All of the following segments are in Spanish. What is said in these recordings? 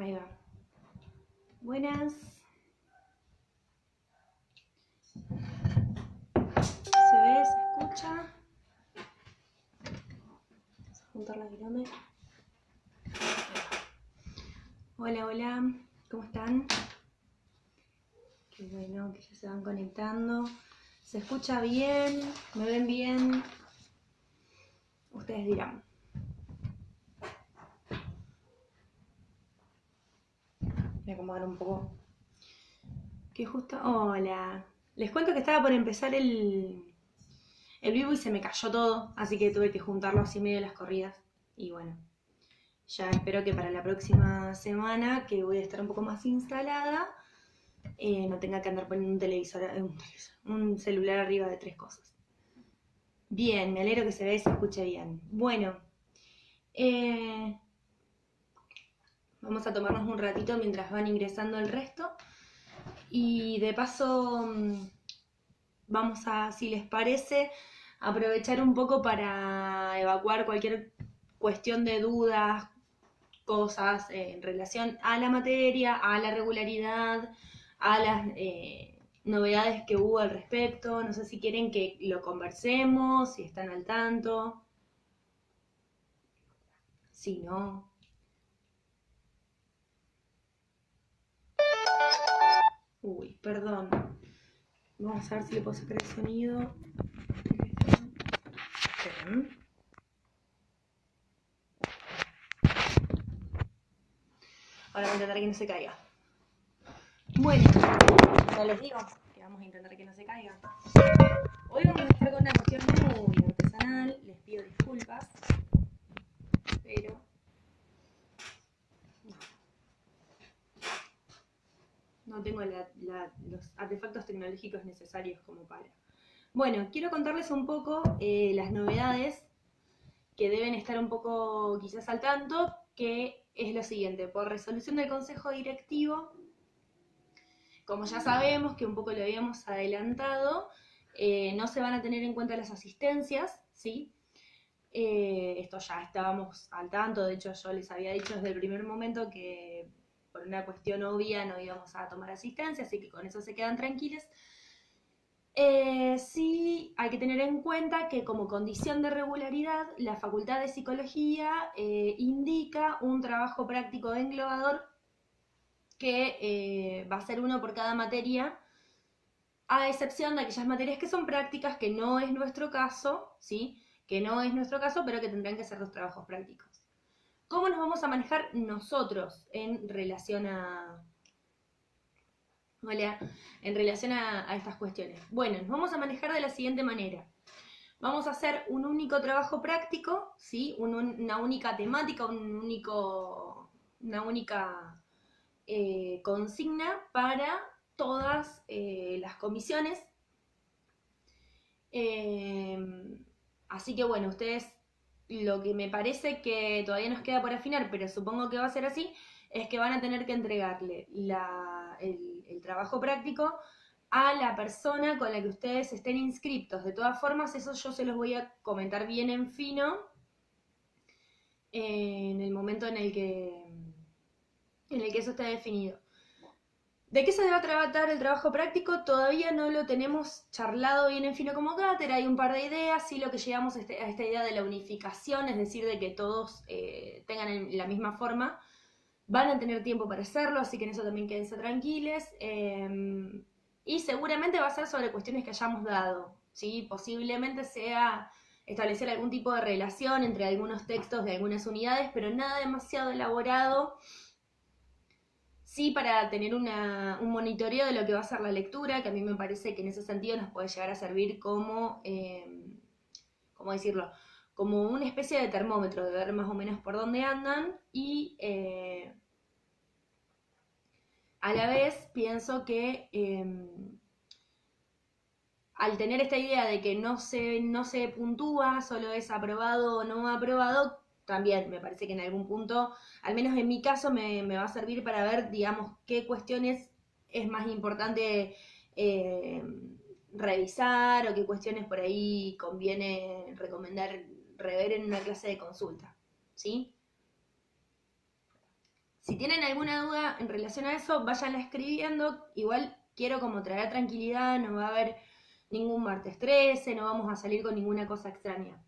Ahí va. Buenas. ¿Se ve? ¿Se escucha? Vamos a juntar la virome. Hola, hola. ¿Cómo están? Qué bueno que ya se van conectando. ¿Se escucha bien? ¿Me ven bien? Ustedes dirán. Voy a acomodar un poco. Que justo... Hola. Les cuento que estaba por empezar el vivo y se me cayó todo, así que tuve que juntarlo así medio de las corridas. Y bueno, ya espero que para la próxima semana, que voy a estar un poco más instalada, no tenga que andar poniendo un celular arriba de 3 cosas. Bien, me alegro que se vea y se escuche bien. Bueno, vamos a tomarnos un ratito mientras van ingresando el resto. Y de paso, vamos a, si les parece, aprovechar un poco para evacuar cualquier cuestión de dudas, cosas en relación a la materia, a la regularidad, a las novedades que hubo al respecto. No sé si quieren que lo conversemos, si están al tanto. Si no. Uy, perdón. Vamos a ver si le puedo sacar el sonido. Esperen. Ahora voy a intentar que no se caiga. Bueno, ya les digo que vamos a intentar que no se caiga. Hoy vamos a estar con una cuestión muy artesanal, les pido disculpas, pero no tengo los artefactos tecnológicos necesarios como para. Bueno, quiero contarles un poco las novedades que deben estar un poco quizás al tanto, que es lo siguiente: por resolución del Consejo Directivo, como ya sabemos, que un poco lo habíamos adelantado, no se van a tener en cuenta las asistencias, ¿sí? Esto ya estábamos al tanto, de hecho yo les había dicho desde el primer momento que por una cuestión obvia no íbamos a tomar asistencia, así que con eso se quedan tranquilos. Sí hay que tener en cuenta que como condición de regularidad, la Facultad de Psicología indica un trabajo práctico englobador que va a ser uno por cada materia, a excepción de aquellas materias que son prácticas, que no es nuestro caso, ¿sí? Que no es nuestro caso, pero que tendrán que ser los trabajos prácticos. ¿Cómo nos vamos a manejar nosotros en relación a estas cuestiones? Bueno, nos vamos a manejar de la siguiente manera. Vamos a hacer un único trabajo práctico, ¿sí? Una única temática, una única consigna para todas las comisiones. Así que bueno, ustedes, lo que me parece que todavía nos queda por afinar, pero supongo que va a ser así, es que van a tener que entregarle el trabajo práctico a la persona con la que ustedes estén inscriptos. De todas formas, eso yo se los voy a comentar bien en fino en el momento en el que eso esté definido. ¿De qué se va a tratar el trabajo práctico? Todavía no lo tenemos charlado bien en fino como cátedra, hay un par de ideas, sí, lo que llegamos a esta idea de la unificación, es decir, de que todos tengan la misma forma. Van a tener tiempo para hacerlo, así que en eso también quédense tranquiles. Y seguramente va a ser sobre cuestiones que hayamos dado, ¿sí? Posiblemente sea establecer algún tipo de relación entre algunos textos de algunas unidades, pero nada demasiado elaborado. Sí, para tener un monitoreo de lo que va a ser la lectura, que a mí me parece que en ese sentido nos puede llegar a servir como, ¿cómo decirlo? Como una especie de termómetro, de ver más o menos por dónde andan, y a la vez pienso que al tener esta idea de que no se puntúa, solo es aprobado o no aprobado, también me parece que en algún punto, al menos en mi caso, me va a servir para ver, digamos, qué cuestiones es más importante revisar, o qué cuestiones por ahí conviene recomendar rever en una clase de consulta, ¿sí? Si tienen alguna duda en relación a eso, váyanla escribiendo. Igual quiero como traer tranquilidad, no va a haber ningún martes 13, no vamos a salir con ninguna cosa extraña.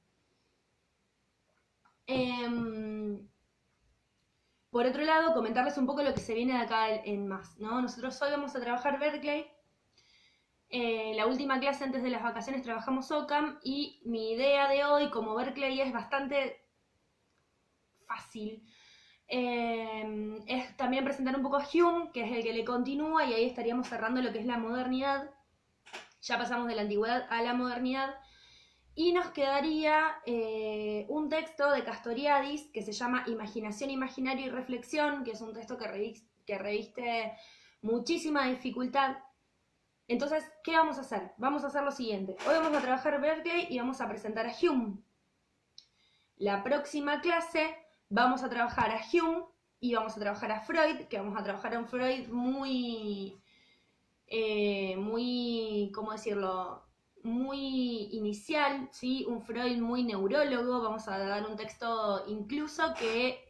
Por otro lado, comentarles un poco lo que se viene de acá en más, ¿no? Nosotros hoy vamos a trabajar Berkeley. La última clase antes de las vacaciones trabajamos OCAM y mi idea de hoy, como Berkeley es bastante fácil, es también presentar un poco a Hume, que es el que le continúa, y ahí estaríamos cerrando lo que es la modernidad. Ya pasamos de la antigüedad a la modernidad. Y nos quedaría un texto de Castoriadis que se llama Imaginación, Imaginario y Reflexión, que es un texto que reviste muchísima dificultad. Entonces, ¿qué vamos a hacer? Vamos a hacer lo siguiente. Hoy vamos a trabajar Berkeley y vamos a presentar a Hume. La próxima clase vamos a trabajar a Hume y vamos a trabajar a Freud, que vamos a trabajar a un Freud muy, ¿cómo decirlo? Muy inicial, ¿sí? Un Freud muy neurólogo. Vamos a dar un texto incluso que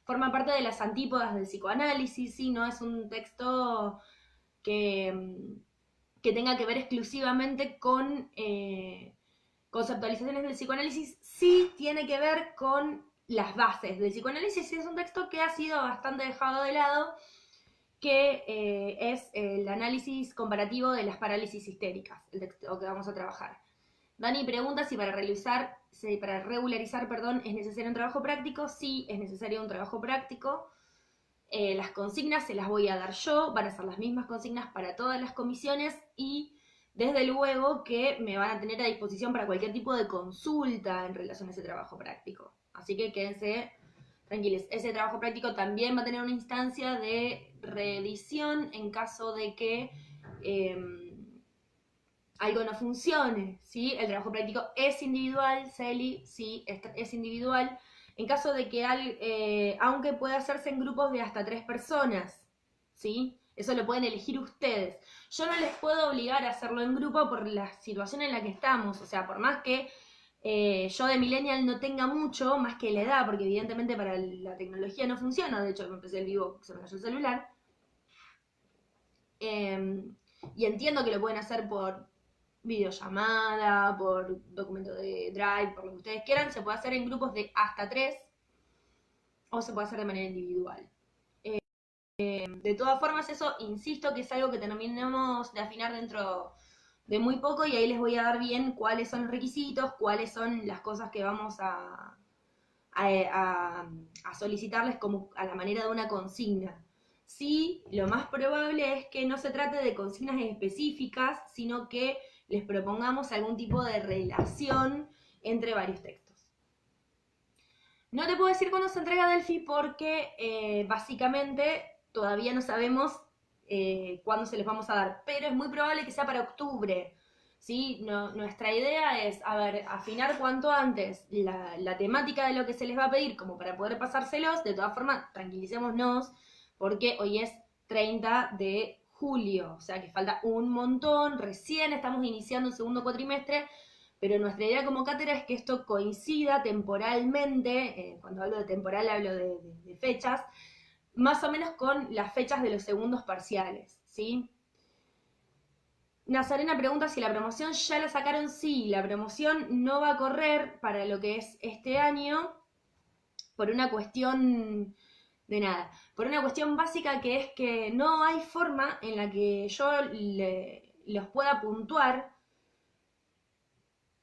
forma parte de las antípodas del psicoanálisis, ¿sí? No es un texto que tenga que ver exclusivamente con conceptualizaciones del psicoanálisis, sí tiene que ver con las bases del psicoanálisis. Es un texto que ha sido bastante dejado de lado, que es el análisis comparativo de las parálisis histéricas, el texto que vamos a trabajar. Dani pregunta si para regularizar, es necesario un trabajo práctico. Sí, es necesario un trabajo práctico. Las consignas se las voy a dar yo, van a ser las mismas consignas para todas las comisiones y desde luego que me van a tener a disposición para cualquier tipo de consulta en relación a ese trabajo práctico. Así que quédense tranquilos. Ese trabajo práctico también va a tener una instancia de reedición en caso de que algo no funcione, ¿sí? El trabajo práctico es individual, Celi, sí, es individual. En caso de que, aunque pueda hacerse en grupos de hasta 3 personas, ¿sí? Eso lo pueden elegir ustedes. Yo no les puedo obligar a hacerlo en grupo por la situación en la que estamos. O sea, por más que yo de millennial no tenga mucho, más que la edad, porque evidentemente para la tecnología no funciona. De hecho, me empecé el vivo, se me cayó el celular. Y entiendo que lo pueden hacer por videollamada, por documento de Drive, por lo que ustedes quieran. Se puede hacer en grupos de hasta 3 o se puede hacer de manera individual. De todas formas, eso, insisto, que es algo que terminemos de afinar dentro de muy poco y ahí les voy a dar bien cuáles son los requisitos, cuáles son las cosas que vamos a solicitarles como a la manera de una consigna. Sí, lo más probable es que no se trate de consignas específicas, sino que les propongamos algún tipo de relación entre varios textos. No te puedo decir cuándo se entrega Delphi porque básicamente todavía no sabemos cuándo se les vamos a dar, pero es muy probable que sea para octubre. ¿Sí? Nuestra idea es, afinar cuanto antes la temática de lo que se les va a pedir como para poder pasárselos. De todas formas, tranquilicémonos, porque hoy es 30 de julio, o sea que falta un montón, recién estamos iniciando el segundo cuatrimestre, pero nuestra idea como cátedra es que esto coincida temporalmente, cuando hablo de temporal hablo de fechas, más o menos con las fechas de los segundos parciales, ¿sí? Nazarena pregunta si la promoción ya la sacaron. Sí, la promoción no va a correr para lo que es este año por una cuestión de nada. Por una cuestión básica que es que no hay forma en la que yo los pueda puntuar.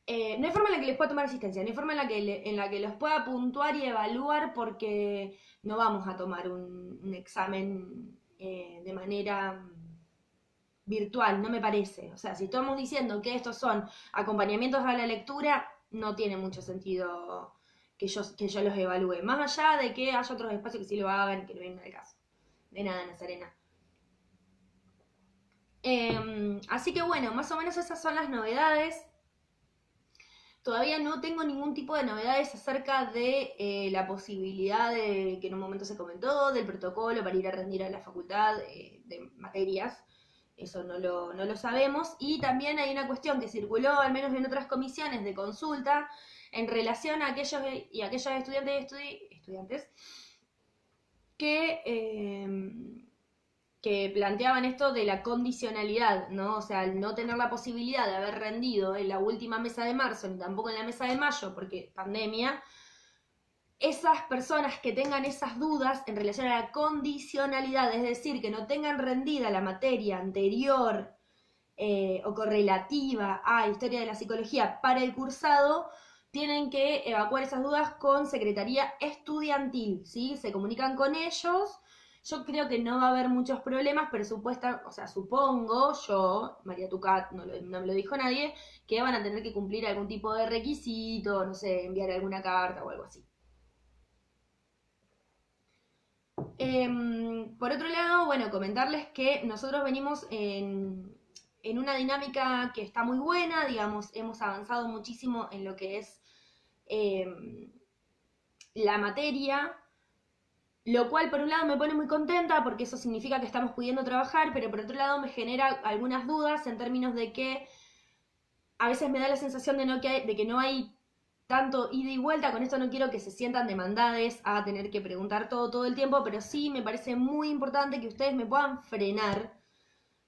No hay forma en la que les pueda tomar asistencia, no hay forma en la que los pueda puntuar y evaluar porque no vamos a tomar un examen de manera virtual, no me parece. O sea, si estamos diciendo que estos son acompañamientos a la lectura, no tiene mucho sentido que yo los evalúe. Más allá de que haya otros espacios que sí lo hagan y que no vengan al caso. De nada, Nazarena. Así que bueno, más o menos esas son las novedades. Todavía no tengo ningún tipo de novedades acerca de la posibilidad de que en un momento se comentó, del protocolo para ir a rendir a la facultad de materias. Eso no lo sabemos. Y también hay una cuestión que circuló, al menos en otras comisiones de consulta, en relación a aquellos y aquellas estudiantes que planteaban esto de la condicionalidad, ¿no? O sea, al no tener la posibilidad de haber rendido en la última mesa de marzo, ni tampoco en la mesa de mayo, porque pandemia, esas personas que tengan esas dudas en relación a la condicionalidad, es decir, que no tengan rendida la materia anterior o correlativa a historia de la psicología para el cursado, tienen que evacuar esas dudas con Secretaría Estudiantil, ¿sí? Se comunican con ellos. Yo creo que no va a haber muchos problemas, pero supongo yo, María Tucat, no me lo dijo nadie, que van a tener que cumplir algún tipo de requisito, no sé, enviar alguna carta o algo así. Por otro lado, bueno, comentarles que nosotros venimos en una dinámica que está muy buena, digamos, hemos avanzado muchísimo en lo que es la materia, lo cual por un lado me pone muy contenta porque eso significa que estamos pudiendo trabajar, pero por otro lado me genera algunas dudas en términos de que a veces me da la sensación de que no hay tanto ida y vuelta. Con esto no quiero que se sientan demandades a tener que preguntar todo el tiempo, pero sí me parece muy importante que ustedes me puedan frenar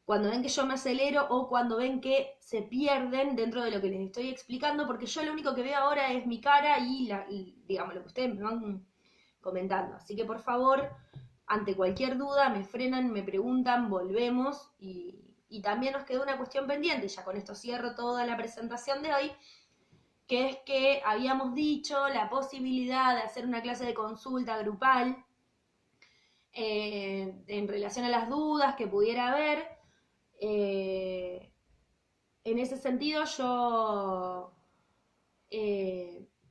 cuando ven que yo me acelero o cuando ven que se pierden dentro de lo que les estoy explicando, porque yo lo único que veo ahora es mi cara y digamos, lo que ustedes me van comentando. Así que por favor, ante cualquier duda, me frenan, me preguntan, volvemos y también nos quedó una cuestión pendiente, ya con esto cierro toda la presentación de hoy, que es que habíamos dicho la posibilidad de hacer una clase de consulta grupal en relación a las dudas que pudiera haber. En ese sentido, eso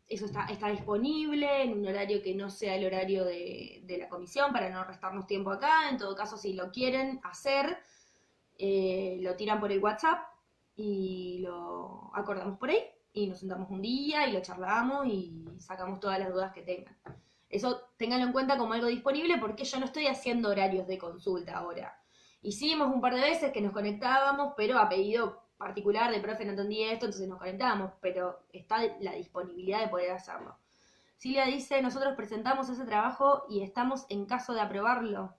está disponible en un horario que no sea el horario de la comisión para no restarnos tiempo acá. En todo caso, si lo quieren hacer, lo tiran por el WhatsApp y lo acordamos por ahí y nos sentamos un día y lo charlamos y sacamos todas las dudas que tengan. Eso ténganlo en cuenta como algo disponible porque yo no estoy haciendo horarios de consulta ahora. Hicimos un par de veces que nos conectábamos, pero a pedido particular de profe no entendí esto, entonces nos conectábamos, pero está la disponibilidad de poder hacerlo. Silvia dice, nosotros presentamos ese trabajo y estamos en caso de aprobarlo.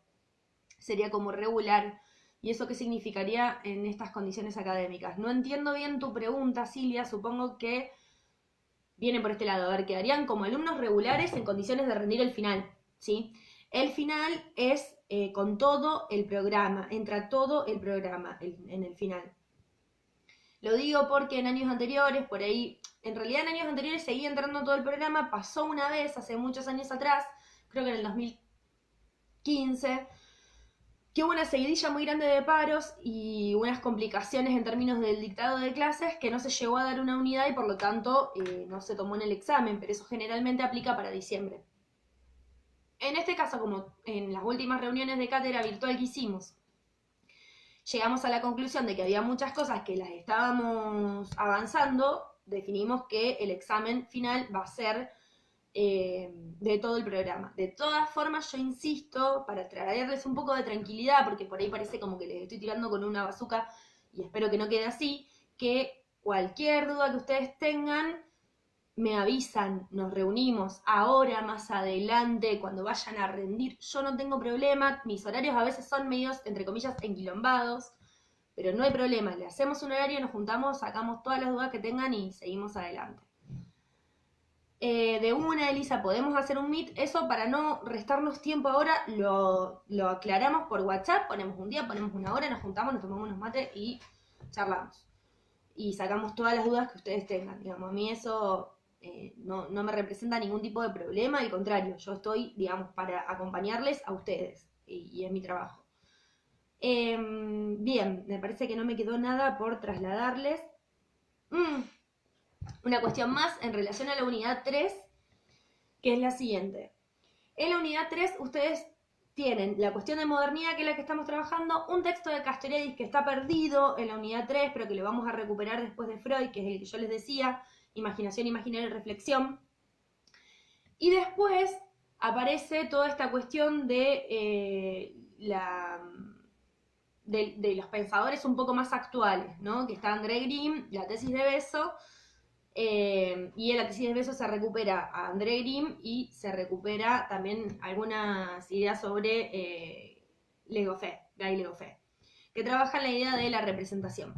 Sería como regular. ¿Y eso qué significaría en estas condiciones académicas? No entiendo bien tu pregunta, Silvia, supongo que viene por este lado. A ver, quedarían como alumnos regulares en condiciones de rendir el final, ¿sí? El final es con todo el programa, entra todo el programa en el final. Lo digo porque en años anteriores, por ahí, en realidad en años anteriores seguía entrando todo el programa, pasó una vez, hace muchos años atrás, creo que en el 2015, que hubo una seguidilla muy grande de paros y unas complicaciones en términos del dictado de clases que no se llegó a dar una unidad y por lo tanto no se tomó en el examen, pero eso generalmente aplica para diciembre. En este caso, como en las últimas reuniones de cátedra virtual que hicimos, llegamos a la conclusión de que había muchas cosas que las estábamos avanzando, definimos que el examen final va a ser de todo el programa. De todas formas, yo insisto, para traerles un poco de tranquilidad, porque por ahí parece como que les estoy tirando con una bazuca, y espero que no quede así, que cualquier duda que ustedes tengan, me avisan, nos reunimos ahora, más adelante, cuando vayan a rendir. Yo no tengo problema, mis horarios a veces son medios, entre comillas, enquilombados, pero no hay problema, le hacemos un horario, nos juntamos, sacamos todas las dudas que tengan y seguimos adelante. De una, Elisa, podemos hacer un meet, eso para no restarnos tiempo ahora, lo aclaramos por WhatsApp, ponemos un día, ponemos una hora, nos juntamos, nos tomamos unos mates y charlamos. Y sacamos todas las dudas que ustedes tengan, digamos, a mí eso no me representa ningún tipo de problema, al contrario, yo estoy, digamos, para acompañarles a ustedes y es mi trabajo. Bien, me parece que no me quedó nada por trasladarles. Una cuestión más en relación a la unidad 3, que es la siguiente. En la unidad 3 ustedes tienen la cuestión de modernidad, que es la que estamos trabajando, un texto de Castoriadis que está perdido en la unidad 3, pero que lo vamos a recuperar después de Freud, que es el que yo les decía, imaginación, imaginaria y reflexión. Y después aparece toda esta cuestión de los pensadores un poco más actuales, ¿no? Que está André Green, la tesis de Beso, Y en la tesis de Beso se recupera a André Grimm y se recupera también algunas ideas sobre Guy Legoffé, que trabaja en la idea de la representación.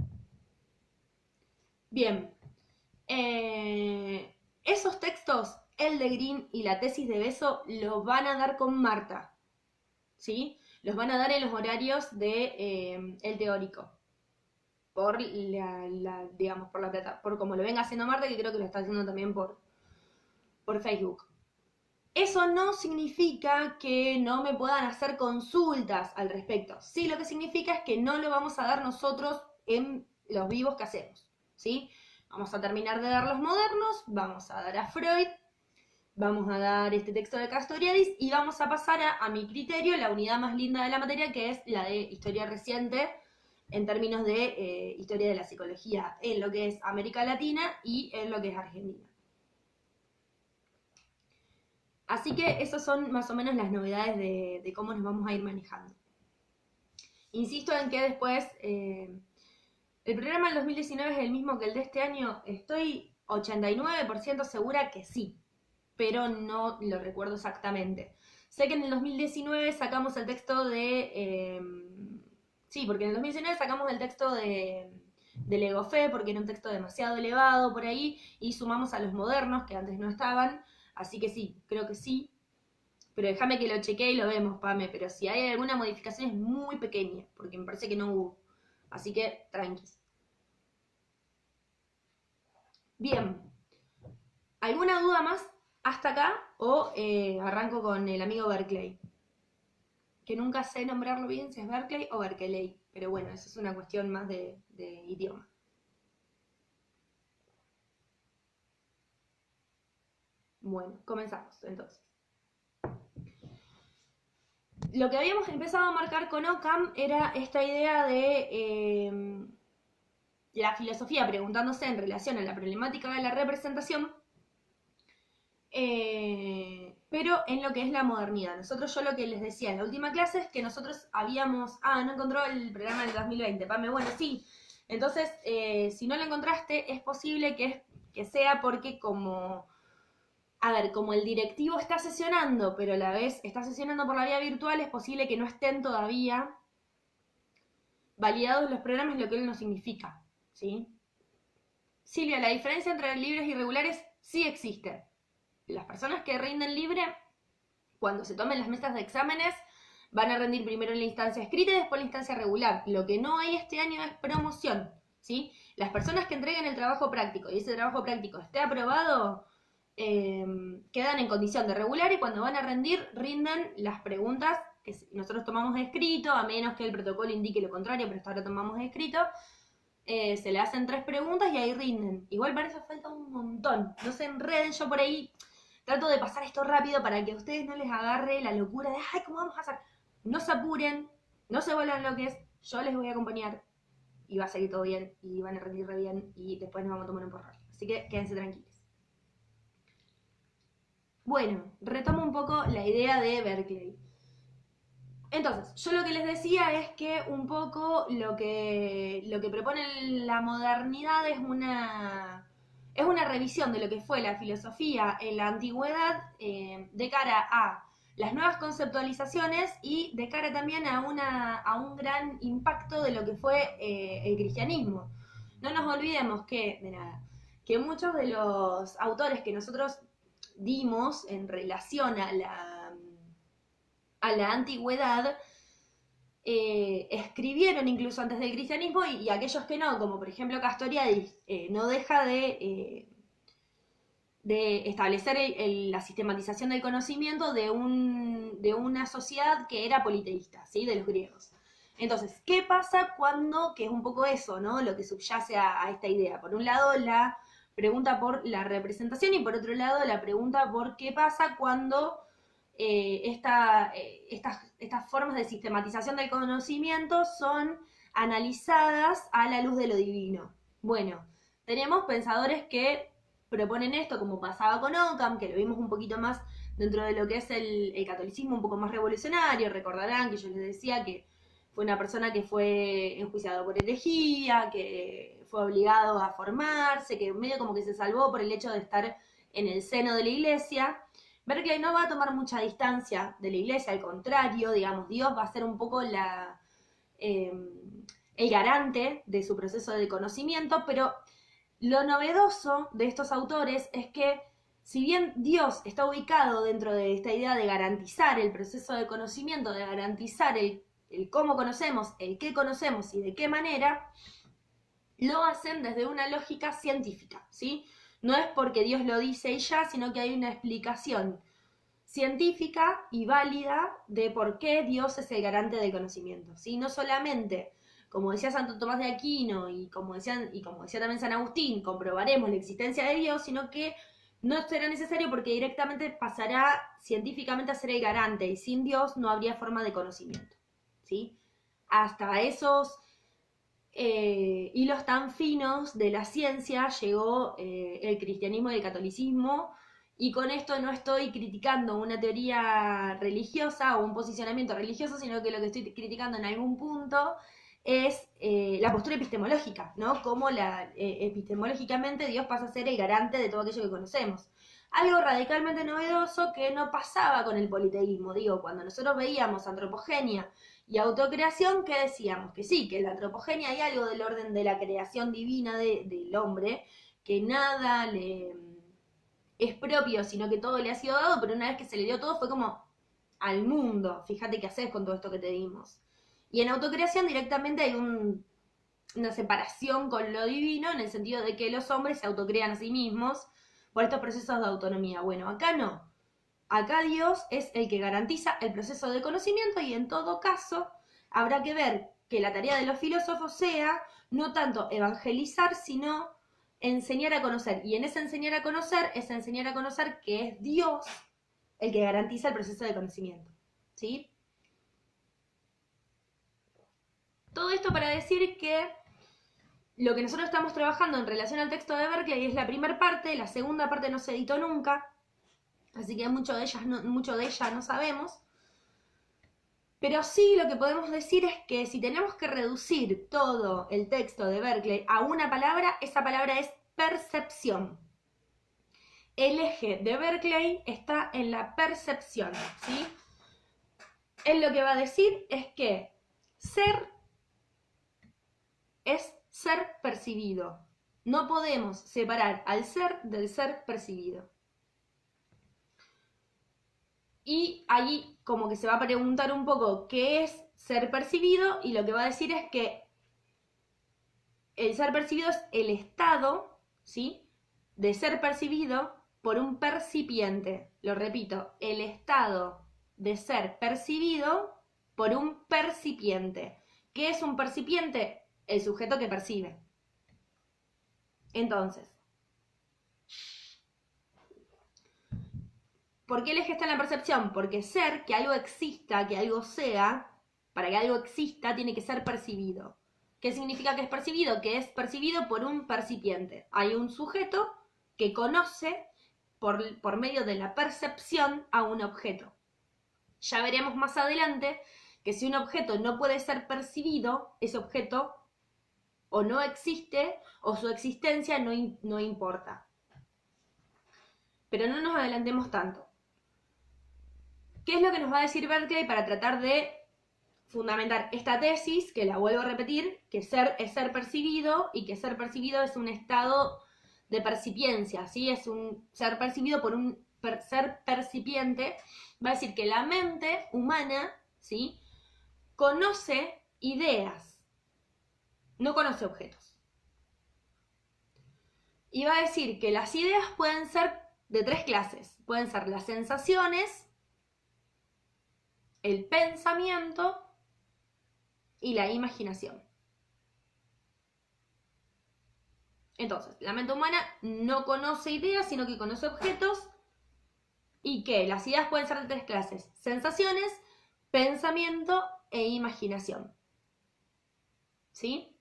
Bien, esos textos, el de Grimm y la tesis de Beso, los van a dar con Marta, ¿sí? Los van a dar en los horarios de el teórico. Por digamos, por la plata, por como lo venga haciendo Marta, que creo que lo está haciendo también por Facebook. Eso no significa que no me puedan hacer consultas al respecto. Sí, lo que significa es que no lo vamos a dar nosotros en los vivos que hacemos, ¿sí? Vamos a terminar de dar los modernos, vamos a dar a Freud, vamos a dar este texto de Castoriadis y vamos a pasar a mi criterio, la unidad más linda de la materia, que es la de historia reciente, en términos de historia de la psicología, en lo que es América Latina y en lo que es Argentina. Así que esas son más o menos las novedades de cómo nos vamos a ir manejando. Insisto en que después, el programa del 2019 es el mismo que el de este año. Estoy 89% segura que sí, pero no lo recuerdo exactamente. Sé que en el 2019 sacamos el texto de... sí, porque en el 2019 sacamos el texto de Legoffé, porque era un texto demasiado elevado por ahí, y sumamos a los modernos, que antes no estaban. Así que sí, creo que sí. Pero déjame que lo chequee y lo vemos, Pame. Pero si hay alguna modificación es muy pequeña, porque me parece que no hubo. Así que tranquis. Bien. ¿Alguna duda más hasta acá? ¿O arranco con el amigo Berkeley? Que nunca sé nombrarlo bien, si es Berkeley o Berkeley. Pero bueno, eso es una cuestión más de idioma. Bueno, comenzamos entonces. Lo que habíamos empezado a marcar con Occam era esta idea de la filosofía preguntándose en relación a la problemática de la representación, pero en lo que es la modernidad. Yo lo que les decía en la última clase es que nosotros habíamos... no encontró el programa del 2020, Pame. Bueno, sí. Entonces, si no lo encontraste, es posible que sea porque como... A ver, como el directivo está sesionando, pero a la vez está sesionando por la vía virtual, es posible que no estén todavía validados los programas, lo que él nos significa, ¿sí? Silvia, la diferencia entre libres y regulares sí existe. Las personas que rinden libre, cuando se tomen las mesas de exámenes, van a rendir primero en la instancia escrita y después en la instancia regular. Lo que no hay este año es promoción, ¿sí? Las personas que entreguen el trabajo práctico y ese trabajo práctico esté aprobado, quedan en condición de regular y cuando van a rendir, rinden las preguntas que nosotros tomamos escrito, a menos que el protocolo indique lo contrario, pero hasta ahora tomamos escrito. Se le hacen 3 preguntas y ahí rinden. Igual para eso falta un montón. No se enreden, yo por ahí trato de pasar esto rápido para que a ustedes no les agarre la locura de, ay, ¿cómo vamos a hacer? No se apuren, no se vuelvan loques, yo les voy a acompañar y va a salir todo bien y van a rendir re bien y después nos vamos a tomar un porral. Así que quédense tranquilos. Bueno, retomo un poco la idea de Berkeley. Entonces, yo lo que les decía es que un poco lo que propone la modernidad es una revisión de lo que fue la filosofía en la antigüedad, de cara a las nuevas conceptualizaciones y de cara también a un gran impacto de lo que fue el cristianismo. No nos olvidemos que muchos de los autores que nosotros dimos en relación a la antigüedad, escribieron incluso antes del cristianismo y aquellos que no, como por ejemplo Castoriadis, no deja de establecer la sistematización del conocimiento de una sociedad que era politeísta, ¿sí? De los griegos. Entonces, ¿qué pasa cuando, que es un poco eso, ¿no? Lo que subyace a esta idea? Por un lado, la pregunta por la representación y por otro lado, la pregunta por qué pasa cuando estas formas de sistematización del conocimiento son analizadas a la luz de lo divino. Bueno, tenemos pensadores que proponen esto, como pasaba con Occam, que lo vimos un poquito más dentro de lo que es el catolicismo un poco más revolucionario. Recordarán que yo les decía que fue una persona que fue enjuiciado por herejía, que fue obligado a formarse, que medio como que se salvó por el hecho de estar en el seno de la iglesia. Berkeley no va a tomar mucha distancia de la iglesia, al contrario, digamos, Dios va a ser un poco el garante de su proceso de conocimiento, pero lo novedoso de estos autores es que si bien Dios está ubicado dentro de esta idea de garantizar el proceso de conocimiento, de garantizar el cómo conocemos, el qué conocemos y de qué manera, lo hacen desde una lógica científica, ¿sí? No es porque Dios lo dice y ya, sino que hay una explicación científica y válida de por qué Dios es el garante del conocimiento, ¿sí? No solamente, como decía Santo Tomás de Aquino y como decía también San Agustín, comprobaremos la existencia de Dios, sino que no será necesario porque directamente pasará científicamente a ser el garante y sin Dios no habría forma de conocimiento, ¿sí? Hasta esos hilos tan finos de la ciencia llegó el cristianismo y el catolicismo, y con esto no estoy criticando una teoría religiosa o un posicionamiento religioso, sino que lo que estoy criticando en algún punto es la postura epistemológica, ¿no? Cómo epistemológicamente Dios pasa a ser el garante de todo aquello que conocemos. Algo radicalmente novedoso que no pasaba con el politeísmo. Digo, cuando nosotros veíamos antropogenia y autocreación, ¿qué decíamos? Que sí, que en la antropogenia hay algo del orden de la creación divina del hombre, que nada le es propio, sino que todo le ha sido dado, pero una vez que se le dio todo fue como al mundo, fíjate qué haces con todo esto que te dimos. Y en autocreación directamente hay una separación con lo divino, en el sentido de que los hombres se autocrean a sí mismos por estos procesos de autonomía. Bueno, acá no. Acá Dios es el que garantiza el proceso de conocimiento y en todo caso habrá que ver que la tarea de los filósofos sea no tanto evangelizar, sino enseñar a conocer. Y en ese enseñar a conocer es enseñar a conocer que es Dios el que garantiza el proceso de conocimiento. ¿Sí? Todo esto para decir que lo que nosotros estamos trabajando en relación al texto de Berkeley es la primera parte, la segunda parte no se editó nunca, así que mucho de ella no sabemos. Pero sí lo que podemos decir es que si tenemos que reducir todo el texto de Berkeley a una palabra, esa palabra es percepción. El eje de Berkeley está en la percepción, ¿sí? Él lo que va a decir es que ser es ser percibido. No podemos separar al ser del ser percibido. Y ahí como que se va a preguntar un poco qué es ser percibido, y lo que va a decir es que el ser percibido es el estado, ¿sí?, de ser percibido por un percipiente. Lo repito, el estado de ser percibido por un percipiente. ¿Qué es un percipiente? El sujeto que percibe. Entonces, ¿por qué el eje está en la percepción? Porque ser, que algo exista, que algo sea, para que algo exista, tiene que ser percibido. ¿Qué significa que es percibido? Que es percibido por un percipiente. Hay un sujeto que conoce por medio de la percepción a un objeto. Ya veremos más adelante que si un objeto no puede ser percibido, ese objeto o no existe o su existencia no importa. Pero no nos adelantemos tanto. ¿Qué es lo que nos va a decir Berkeley para tratar de fundamentar esta tesis, que la vuelvo a repetir, que ser es ser percibido y que ser percibido es un estado de percipiencia, ¿sí? Es un ser percibido por un ser percipiente. Va a decir que la mente humana, ¿sí?, conoce ideas, no conoce objetos. Y va a decir que las ideas pueden ser de tres clases. Pueden ser las sensaciones, el pensamiento y la imaginación. Entonces, la mente humana no conoce ideas, sino que conoce objetos, y que las ideas pueden ser de tres clases: sensaciones, pensamiento e imaginación. ¿Sí?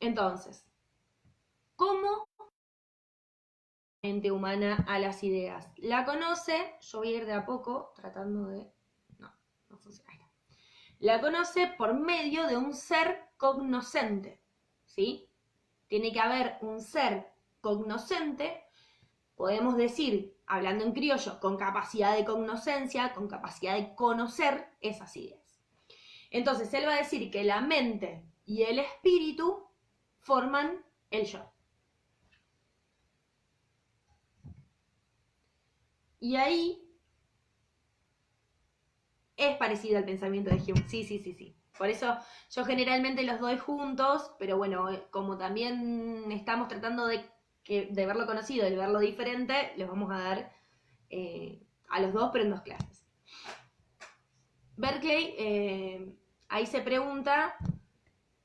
Entonces, ¿cómo la mente humana a las ideas? La conoce, yo voy a ir de a poco tratando de... No funciona. Ahí está. La conoce por medio de un ser cognoscente, ¿sí? tiene que haber un ser cognoscente, podemos decir, hablando en criollo, con capacidad de cognoscencia, con capacidad de conocer esas ideas. Entonces él va a decir que la mente y el espíritu forman el yo. Y ahí es parecido al pensamiento de Hume. Sí. Por eso yo generalmente los doy juntos, pero bueno, como también estamos tratando de verlo conocido y de verlo diferente, los vamos a dar a los dos, pero en dos clases. Berkeley ahí se pregunta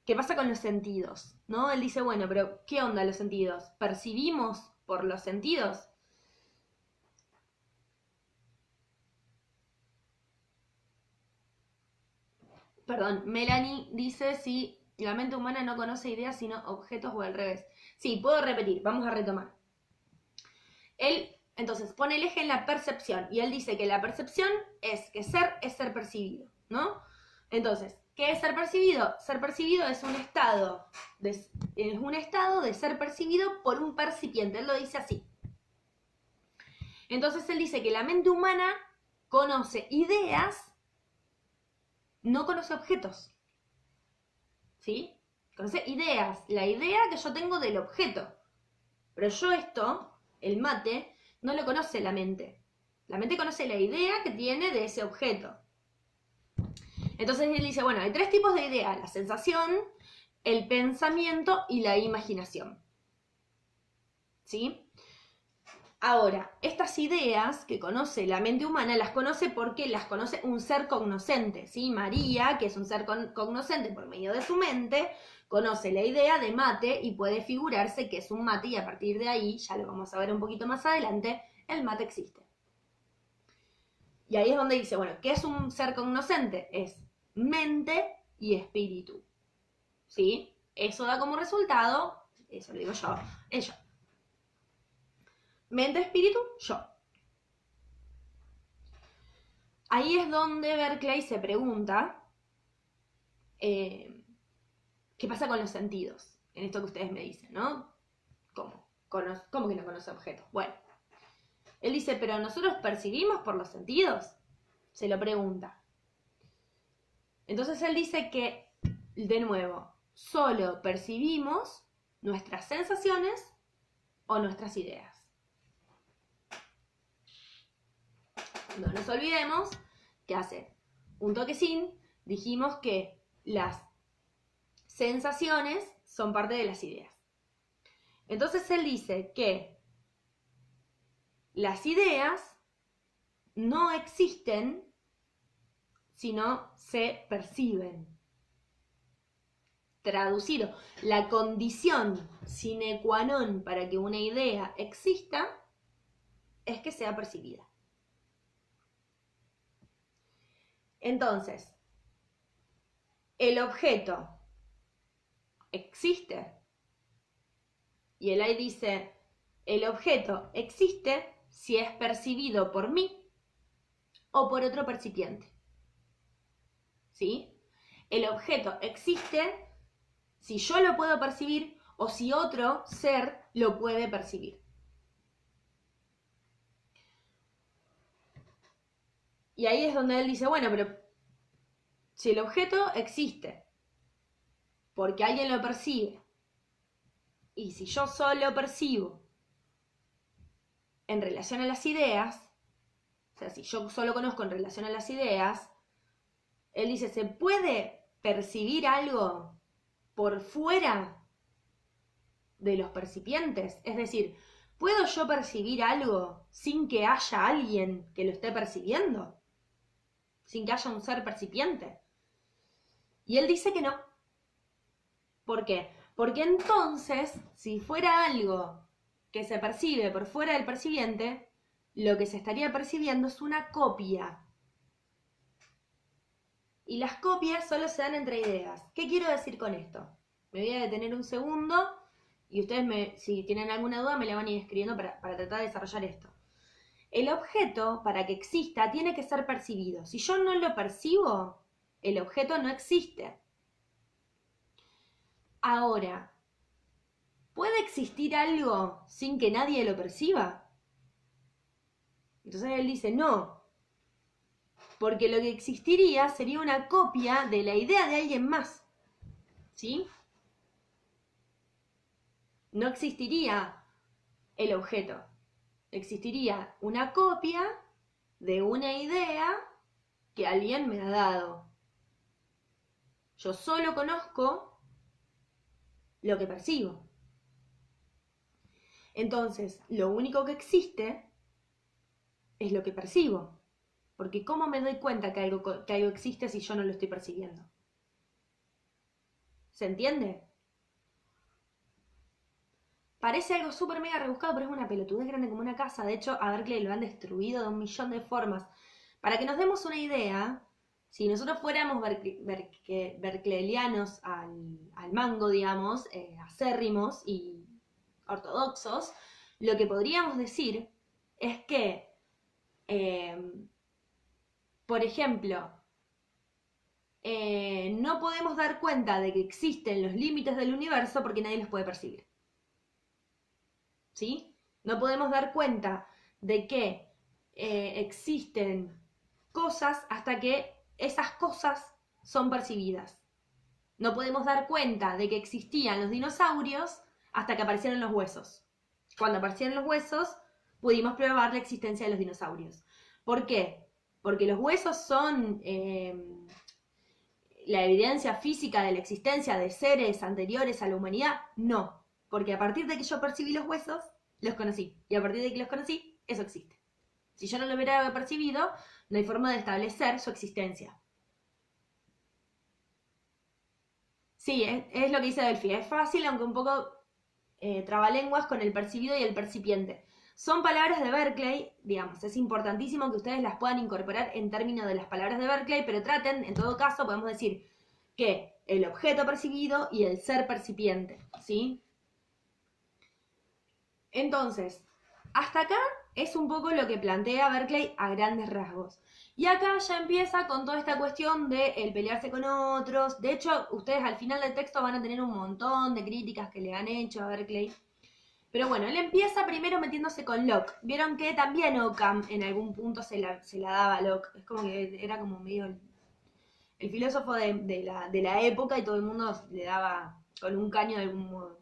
qué pasa con los sentidos, ¿no? Él dice, bueno, pero ¿qué onda los sentidos? ¿Percibimos por los sentidos? Perdón, Melanie dice si la mente humana no conoce ideas sino objetos o al revés. Sí, puedo repetir, vamos a retomar. Él entonces pone el eje en la percepción y él dice que la percepción es que ser es ser percibido, ¿no? Entonces, ¿qué es ser percibido? Ser percibido es un estado de ser percibido por un percipiente, él lo dice así. Entonces él dice que la mente humana conoce ideas, no conoce objetos, ¿sí? Conoce ideas, la idea que yo tengo del objeto. Pero yo esto, el mate, no lo conoce la mente. La mente conoce la idea que tiene de ese objeto. Entonces él dice, bueno, hay tres tipos de ideas: la sensación, el pensamiento y la imaginación. ¿Sí? Ahora, estas ideas que conoce la mente humana, las conoce porque las conoce un ser cognoscente, ¿sí? María, que es un ser cognoscente por medio de su mente, conoce la idea de mate y puede figurarse que es un mate, y a partir de ahí, ya lo vamos a ver un poquito más adelante, el mate existe. Y ahí es donde dice, bueno, ¿qué es un ser cognoscente? Es mente y espíritu, ¿sí? Eso da como resultado, eso lo digo yo, el yo. Mente, espíritu, yo. Ahí es donde Berkeley se pregunta qué pasa con los sentidos, en esto que ustedes me dicen, ¿no? ¿Cómo? ¿Cómo que no conoce objetos? Bueno, él dice, ¿pero nosotros percibimos por los sentidos? Se lo pregunta. Entonces él dice que, de nuevo, solo percibimos nuestras sensaciones o nuestras ideas. No nos olvidemos que hace un toquecín dijimos que las sensaciones son parte de las ideas. Entonces él dice que las ideas no existen, sino se perciben. Traducido, la condición sine qua non para que una idea exista es que sea percibida. Entonces, el objeto existe. Y él ahí dice, el objeto existe si es percibido por mí o por otro percipiente. ¿Sí? El objeto existe si yo lo puedo percibir o si otro ser lo puede percibir. Y ahí es donde él dice, bueno, pero si el objeto existe porque alguien lo percibe, y si yo solo percibo en relación a las ideas, o sea, si yo solo conozco en relación a las ideas, él dice, ¿se puede percibir algo por fuera de los percipientes? Es decir, ¿puedo yo percibir algo sin que haya alguien que lo esté percibiendo? Sin que haya un ser percipiente. Y él dice que no. ¿Por qué? Porque entonces, si fuera algo que se percibe por fuera del percibiente, lo que se estaría percibiendo es una copia. Y las copias solo se dan entre ideas. ¿Qué quiero decir con esto? Me voy a detener un segundo y ustedes, si tienen alguna duda, me la van a ir escribiendo para tratar de desarrollar esto. El objeto, para que exista, tiene que ser percibido. Si yo no lo percibo, el objeto no existe. Ahora, ¿puede existir algo sin que nadie lo perciba? Entonces él dice, no, porque lo que existiría sería una copia de la idea de alguien más, ¿sí? No existiría el objeto, existiría una copia de una idea que alguien me ha dado. Yo solo conozco lo que percibo. Entonces, lo único que existe es lo que percibo. Porque ¿cómo me doy cuenta que algo existe si yo no lo estoy percibiendo? ¿Se entiende? Parece algo súper mega rebuscado, pero es una pelotudez grande como una casa. De hecho, a Berkeley lo han destruido de un millón de formas. Para que nos demos una idea, si nosotros fuéramos berkeleylianos al mango, digamos, acérrimos y ortodoxos, lo que podríamos decir es que, por ejemplo, no podemos dar cuenta de que existen los límites del universo porque nadie los puede percibir. ¿Sí? No podemos dar cuenta de que existen cosas hasta que esas cosas son percibidas. No podemos dar cuenta de que existían los dinosaurios hasta que aparecieron los huesos. Cuando aparecieron los huesos, pudimos probar la existencia de los dinosaurios. ¿Por qué? Porque los huesos son la evidencia física de la existencia de seres anteriores a la humanidad. No, porque a partir de que yo percibí los huesos, los conocí. Y a partir de que los conocí, eso existe. Si yo no lo hubiera percibido, no hay forma de establecer su existencia. Sí, es lo que dice Delphi. Es fácil, aunque un poco trabalenguas con el percibido y el percipiente. Son palabras de Berkeley, digamos, es importantísimo que ustedes las puedan incorporar en términos de las palabras de Berkeley, pero traten, en todo caso, podemos decir que el objeto percibido y el ser percipiente, ¿sí? Entonces, hasta acá es un poco lo que plantea Berkeley a grandes rasgos. Y acá ya empieza con toda esta cuestión de el pelearse con otros. De hecho, ustedes al final del texto van a tener un montón de críticas que le han hecho a Berkeley. Pero bueno, él empieza primero metiéndose con Locke. Vieron que también Occam en algún punto se la daba a Locke. Es como que era como medio el filósofo de la época y todo el mundo le daba con un caño de algún modo.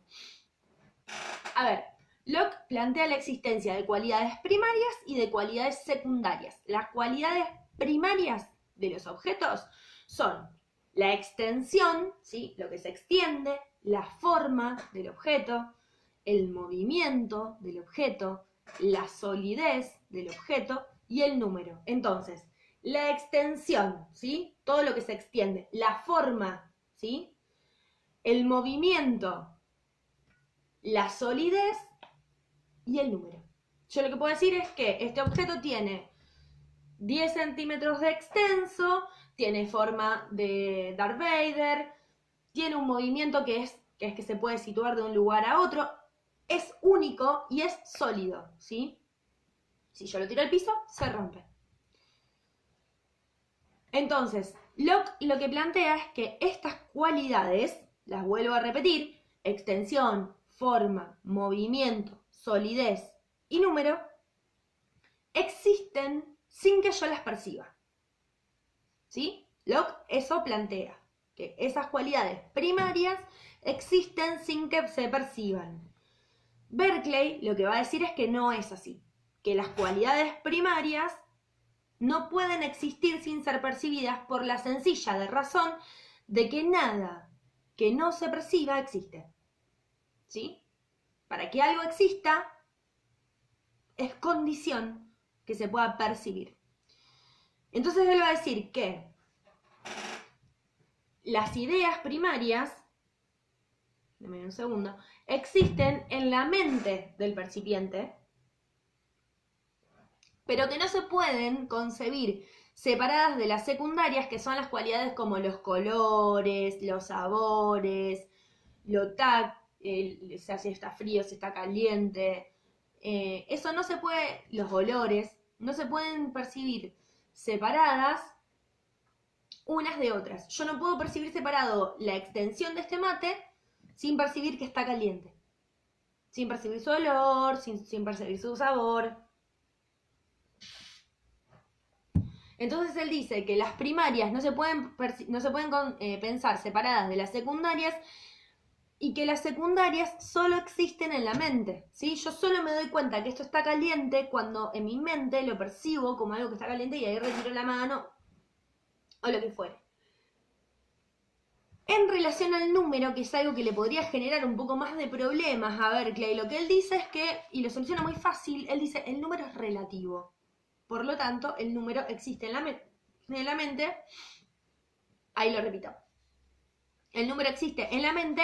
A ver, Locke plantea la existencia de cualidades primarias y de cualidades secundarias. Las cualidades primarias de los objetos son la extensión, ¿sí? Lo que se extiende, la forma del objeto, el movimiento del objeto, la solidez del objeto y el número. Entonces, la extensión, ¿sí? Todo lo que se extiende, la forma, ¿sí? El movimiento, la solidez y el número. Yo lo que puedo decir es que este objeto tiene 10 centímetros de extenso, tiene forma de Darth Vader, tiene un movimiento que es que se puede situar de un lugar a otro, es único y es sólido, ¿sí? Si yo lo tiro al piso, se rompe. Entonces, Locke lo que plantea es que estas cualidades, las vuelvo a repetir, extensión, forma, movimiento, solidez y número, existen sin que yo las perciba. ¿Sí? Locke eso plantea, que esas cualidades primarias existen sin que se perciban. Berkeley lo que va a decir es que no es así, que las cualidades primarias no pueden existir sin ser percibidas por la sencilla razón de que nada que no se perciba existe. ¿Sí? Para que algo exista, es condición que se pueda percibir. Entonces él va a decir que las ideas primarias, dame un segundo, existen en la mente del percipiente, pero que no se pueden concebir separadas de las secundarias, que son las cualidades como los colores, los sabores, lo táctil, o sea, si está frío, si está caliente. Eso no se puede, los olores, no se pueden percibir separadas unas de otras. Yo no puedo percibir separado la extensión de este mate sin percibir que está caliente. sin percibir su olor, sin percibir su sabor. Entonces él dice que las primarias no se pueden pensar separadas de las secundarias y que las secundarias solo existen en la mente, ¿sí? Yo solo me doy cuenta que esto está caliente cuando en mi mente lo percibo como algo que está caliente y ahí retiro la mano o lo que fuere. En relación al número, que es algo que le podría generar un poco más de problemas a Berkeley, lo que él dice es que, y lo soluciona muy fácil, él dice el número es relativo. Por lo tanto, el número existe en la mente. Ahí lo repito. El número existe en la mente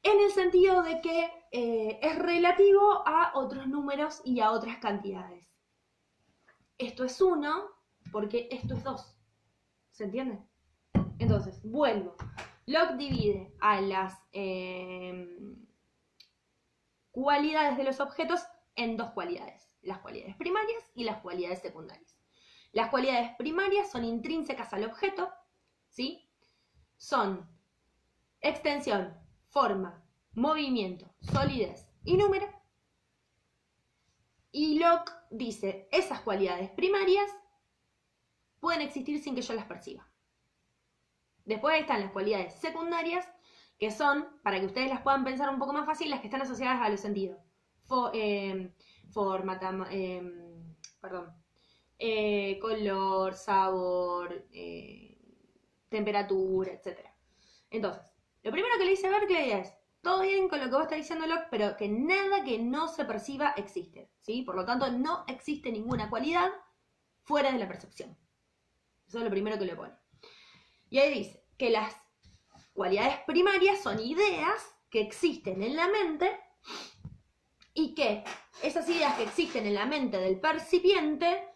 en el sentido de que es relativo a otros números y a otras cantidades. Esto es 1 porque esto es 2. ¿Se entiende? Entonces, vuelvo. Locke divide a las cualidades de los objetos en dos cualidades. Las cualidades primarias y las cualidades secundarias. Las cualidades primarias son intrínsecas al objeto, ¿sí? Son extensión, forma, movimiento, solidez y número. Y Locke dice, esas cualidades primarias pueden existir sin que yo las perciba. Después están las cualidades secundarias, que son, para que ustedes las puedan pensar un poco más fácil, las que están asociadas a los sentidos. Forma, color, sabor, temperatura, etc. Entonces, lo primero que le dice Berkeley es, todo bien con lo que vos estás diciendo, Locke, pero que nada que no se perciba existe, ¿sí? Por lo tanto, no existe ninguna cualidad fuera de la percepción. Eso es lo primero que le pone. Y ahí dice que las cualidades primarias son ideas que existen en la mente y que esas ideas que existen en la mente del percipiente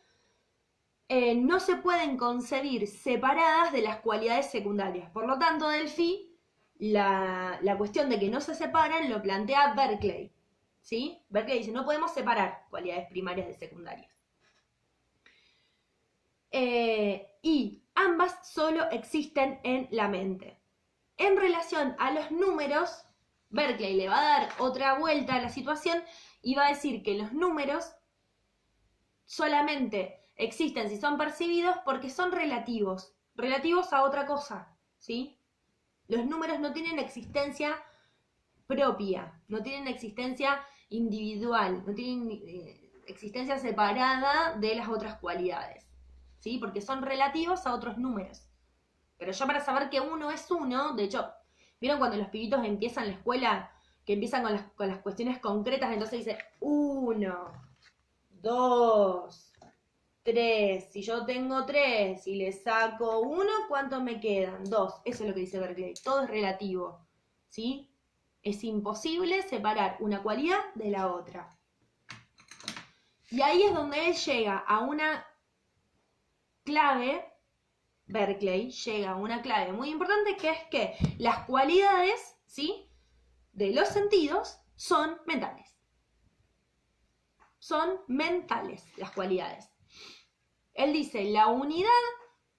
no se pueden concebir separadas de las cualidades secundarias. Por lo tanto, Delphi, la cuestión de que no se separan lo plantea Berkeley, ¿sí? Berkeley dice, no podemos separar cualidades primarias de secundarias. Y ambas solo existen en la mente. En relación a los números, Berkeley le va a dar otra vuelta a la situación y va a decir que los números solamente existen si son percibidos porque son relativos a otra cosa, ¿sí? Los números no tienen existencia propia, no tienen existencia individual, no tienen existencia separada de las otras cualidades, ¿sí? Porque son relativos a otros números. Pero yo para saber que uno es uno, de hecho, ¿vieron cuando los pibitos empiezan la escuela, que empiezan con las cuestiones concretas? Entonces dice 1, 2, 3. Si yo tengo 3 y le saco 1, ¿cuántos me quedan? 2. Eso es lo que dice Berkeley. Todo es relativo, ¿sí? Es imposible separar una cualidad de la otra. Y ahí es donde él llega a una clave. Berkeley llega a una clave muy importante, que es que las cualidades, ¿sí?, de los sentidos son mentales. Son mentales las cualidades. Él dice, la unidad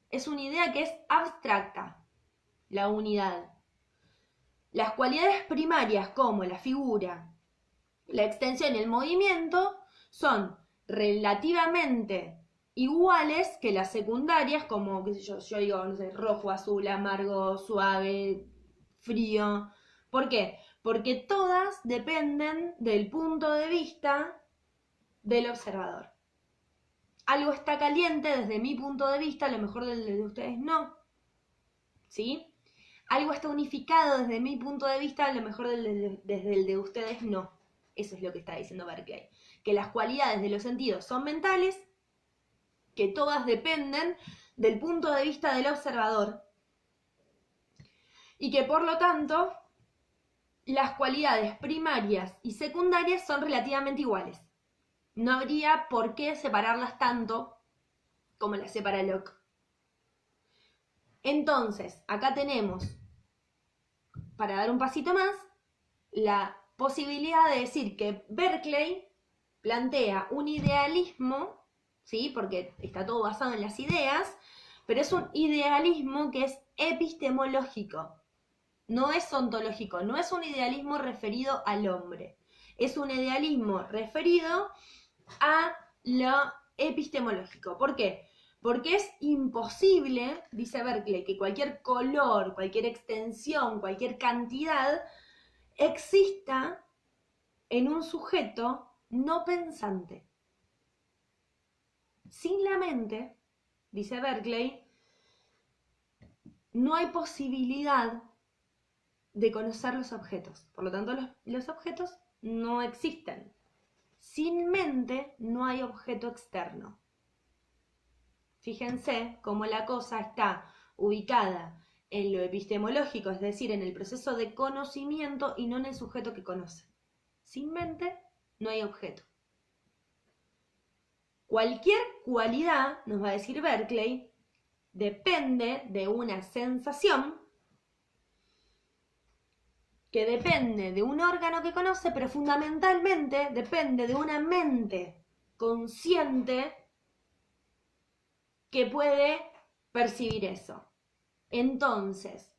es una idea que es abstracta. La unidad. Las cualidades primarias como la figura, la extensión y el movimiento son relativamente iguales que las secundarias, como, qué sé yo digo, no sé, rojo, azul, amargo, suave, frío. ¿Por qué? Porque todas dependen del punto de vista del observador. Algo está caliente desde mi punto de vista, a lo mejor desde el de ustedes no, ¿sí? Algo está unificado desde mi punto de vista, a lo mejor desde el de ustedes no. Eso es lo que está diciendo Berkeley. Que las cualidades de los sentidos son mentales, que todas dependen del punto de vista del observador y que por lo tanto las cualidades primarias y secundarias son relativamente iguales. No habría por qué separarlas tanto como las separa Locke. Entonces, acá tenemos, para dar un pasito más, la posibilidad de decir que Berkeley plantea un idealismo, ¿sí?, porque está todo basado en las ideas, pero es un idealismo que es epistemológico, no es ontológico, no es un idealismo referido al hombre. Es un idealismo referido a lo epistemológico. ¿Por qué? Porque es imposible, dice Berkeley, que cualquier color, cualquier extensión, cualquier cantidad exista en un sujeto no pensante. Sin la mente, dice Berkeley, no hay posibilidad de conocer los objetos. Por lo tanto, los objetos no existen. Sin mente no hay objeto externo. Fíjense cómo la cosa está ubicada en lo epistemológico, es decir, en el proceso de conocimiento y no en el sujeto que conoce. Sin mente no hay objeto. Cualquier cualidad, nos va a decir Berkeley, depende de una sensación que depende de un órgano que conoce, pero fundamentalmente depende de una mente consciente que puede percibir eso. Entonces,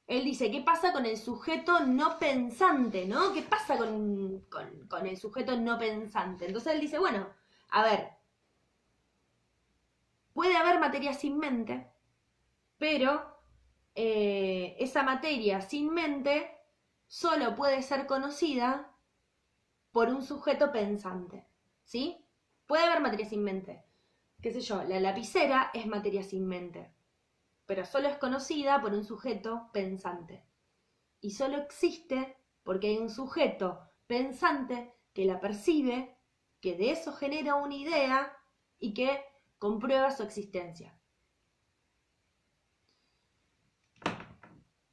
él dice, ¿qué pasa con el sujeto no pensante, no? ¿Qué pasa con el sujeto no pensante? Entonces él dice, bueno, a ver, puede haber materia sin mente, pero esa materia sin mente solo puede ser conocida por un sujeto pensante, ¿sí? Puede haber materia sin mente. Qué sé yo, la lapicera es materia sin mente, pero solo es conocida por un sujeto pensante. Y solo existe porque hay un sujeto pensante que la percibe, que de eso genera una idea y que comprueba su existencia.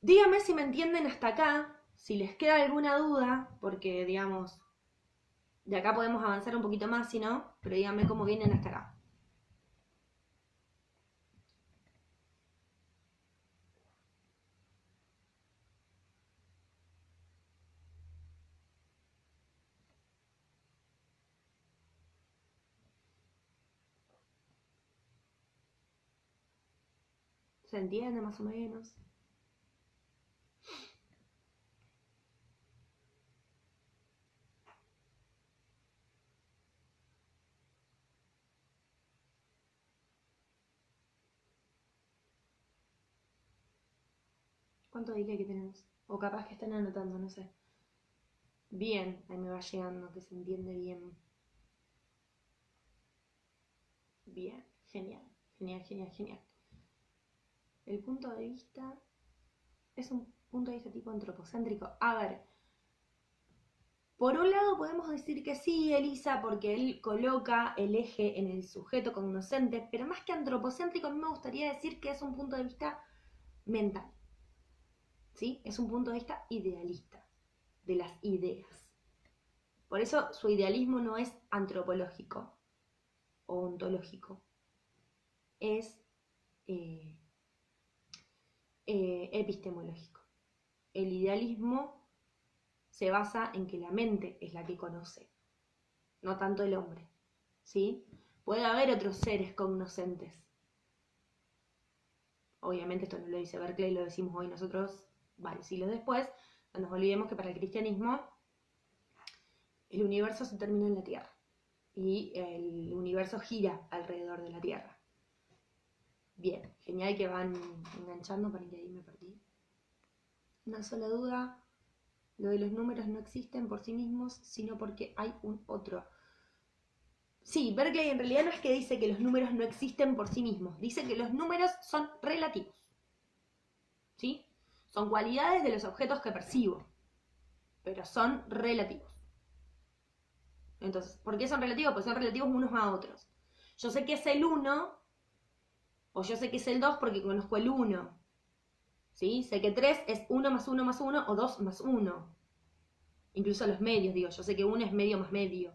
Díganme si me entienden hasta acá, si les queda alguna duda, porque digamos, de acá podemos avanzar un poquito más si no, pero díganme cómo vienen hasta acá. ¿Se entiende más o menos? ¿Cuánto delay que tenemos? O capaz que están anotando, no sé. Bien, ahí me va llegando, que se entiende bien. Bien, genial, genial, genial, genial. El punto de vista es un punto de vista tipo antropocéntrico. A ver, por un lado podemos decir que sí, Elisa, porque él coloca el eje en el sujeto cognoscente, pero más que antropocéntrico, a mí me gustaría decir que es un punto de vista mental. ¿Sí? Es un punto de vista idealista, de las ideas. Por eso su idealismo no es antropológico o ontológico, es epistemológico. El idealismo se basa en que la mente es la que conoce, no tanto el hombre, ¿sí? Puede haber otros seres cognoscentes. Obviamente esto no lo dice Berkeley, lo decimos hoy nosotros varios siglos después. No nos olvidemos que para el cristianismo el universo se termina en la Tierra y el universo gira alrededor de la Tierra. Bien, genial que van enganchando, para que ahí me perdí. Una sola duda, lo de los números no existen por sí mismos, sino porque hay un otro. Sí, Berkeley en realidad no es que dice que los números no existen por sí mismos, dice que los números son relativos. ¿Sí? Son cualidades de los objetos que percibo, pero son relativos. Entonces, ¿por qué son relativos? Pues son relativos unos a otros. Yo sé que es el 1, o yo sé que es el 2 porque conozco el 1. ¿Sí? Sé que 3 es 1 más 1 más 1 o 2 más 1. Incluso los medios, digo, yo sé que 1 es medio más medio.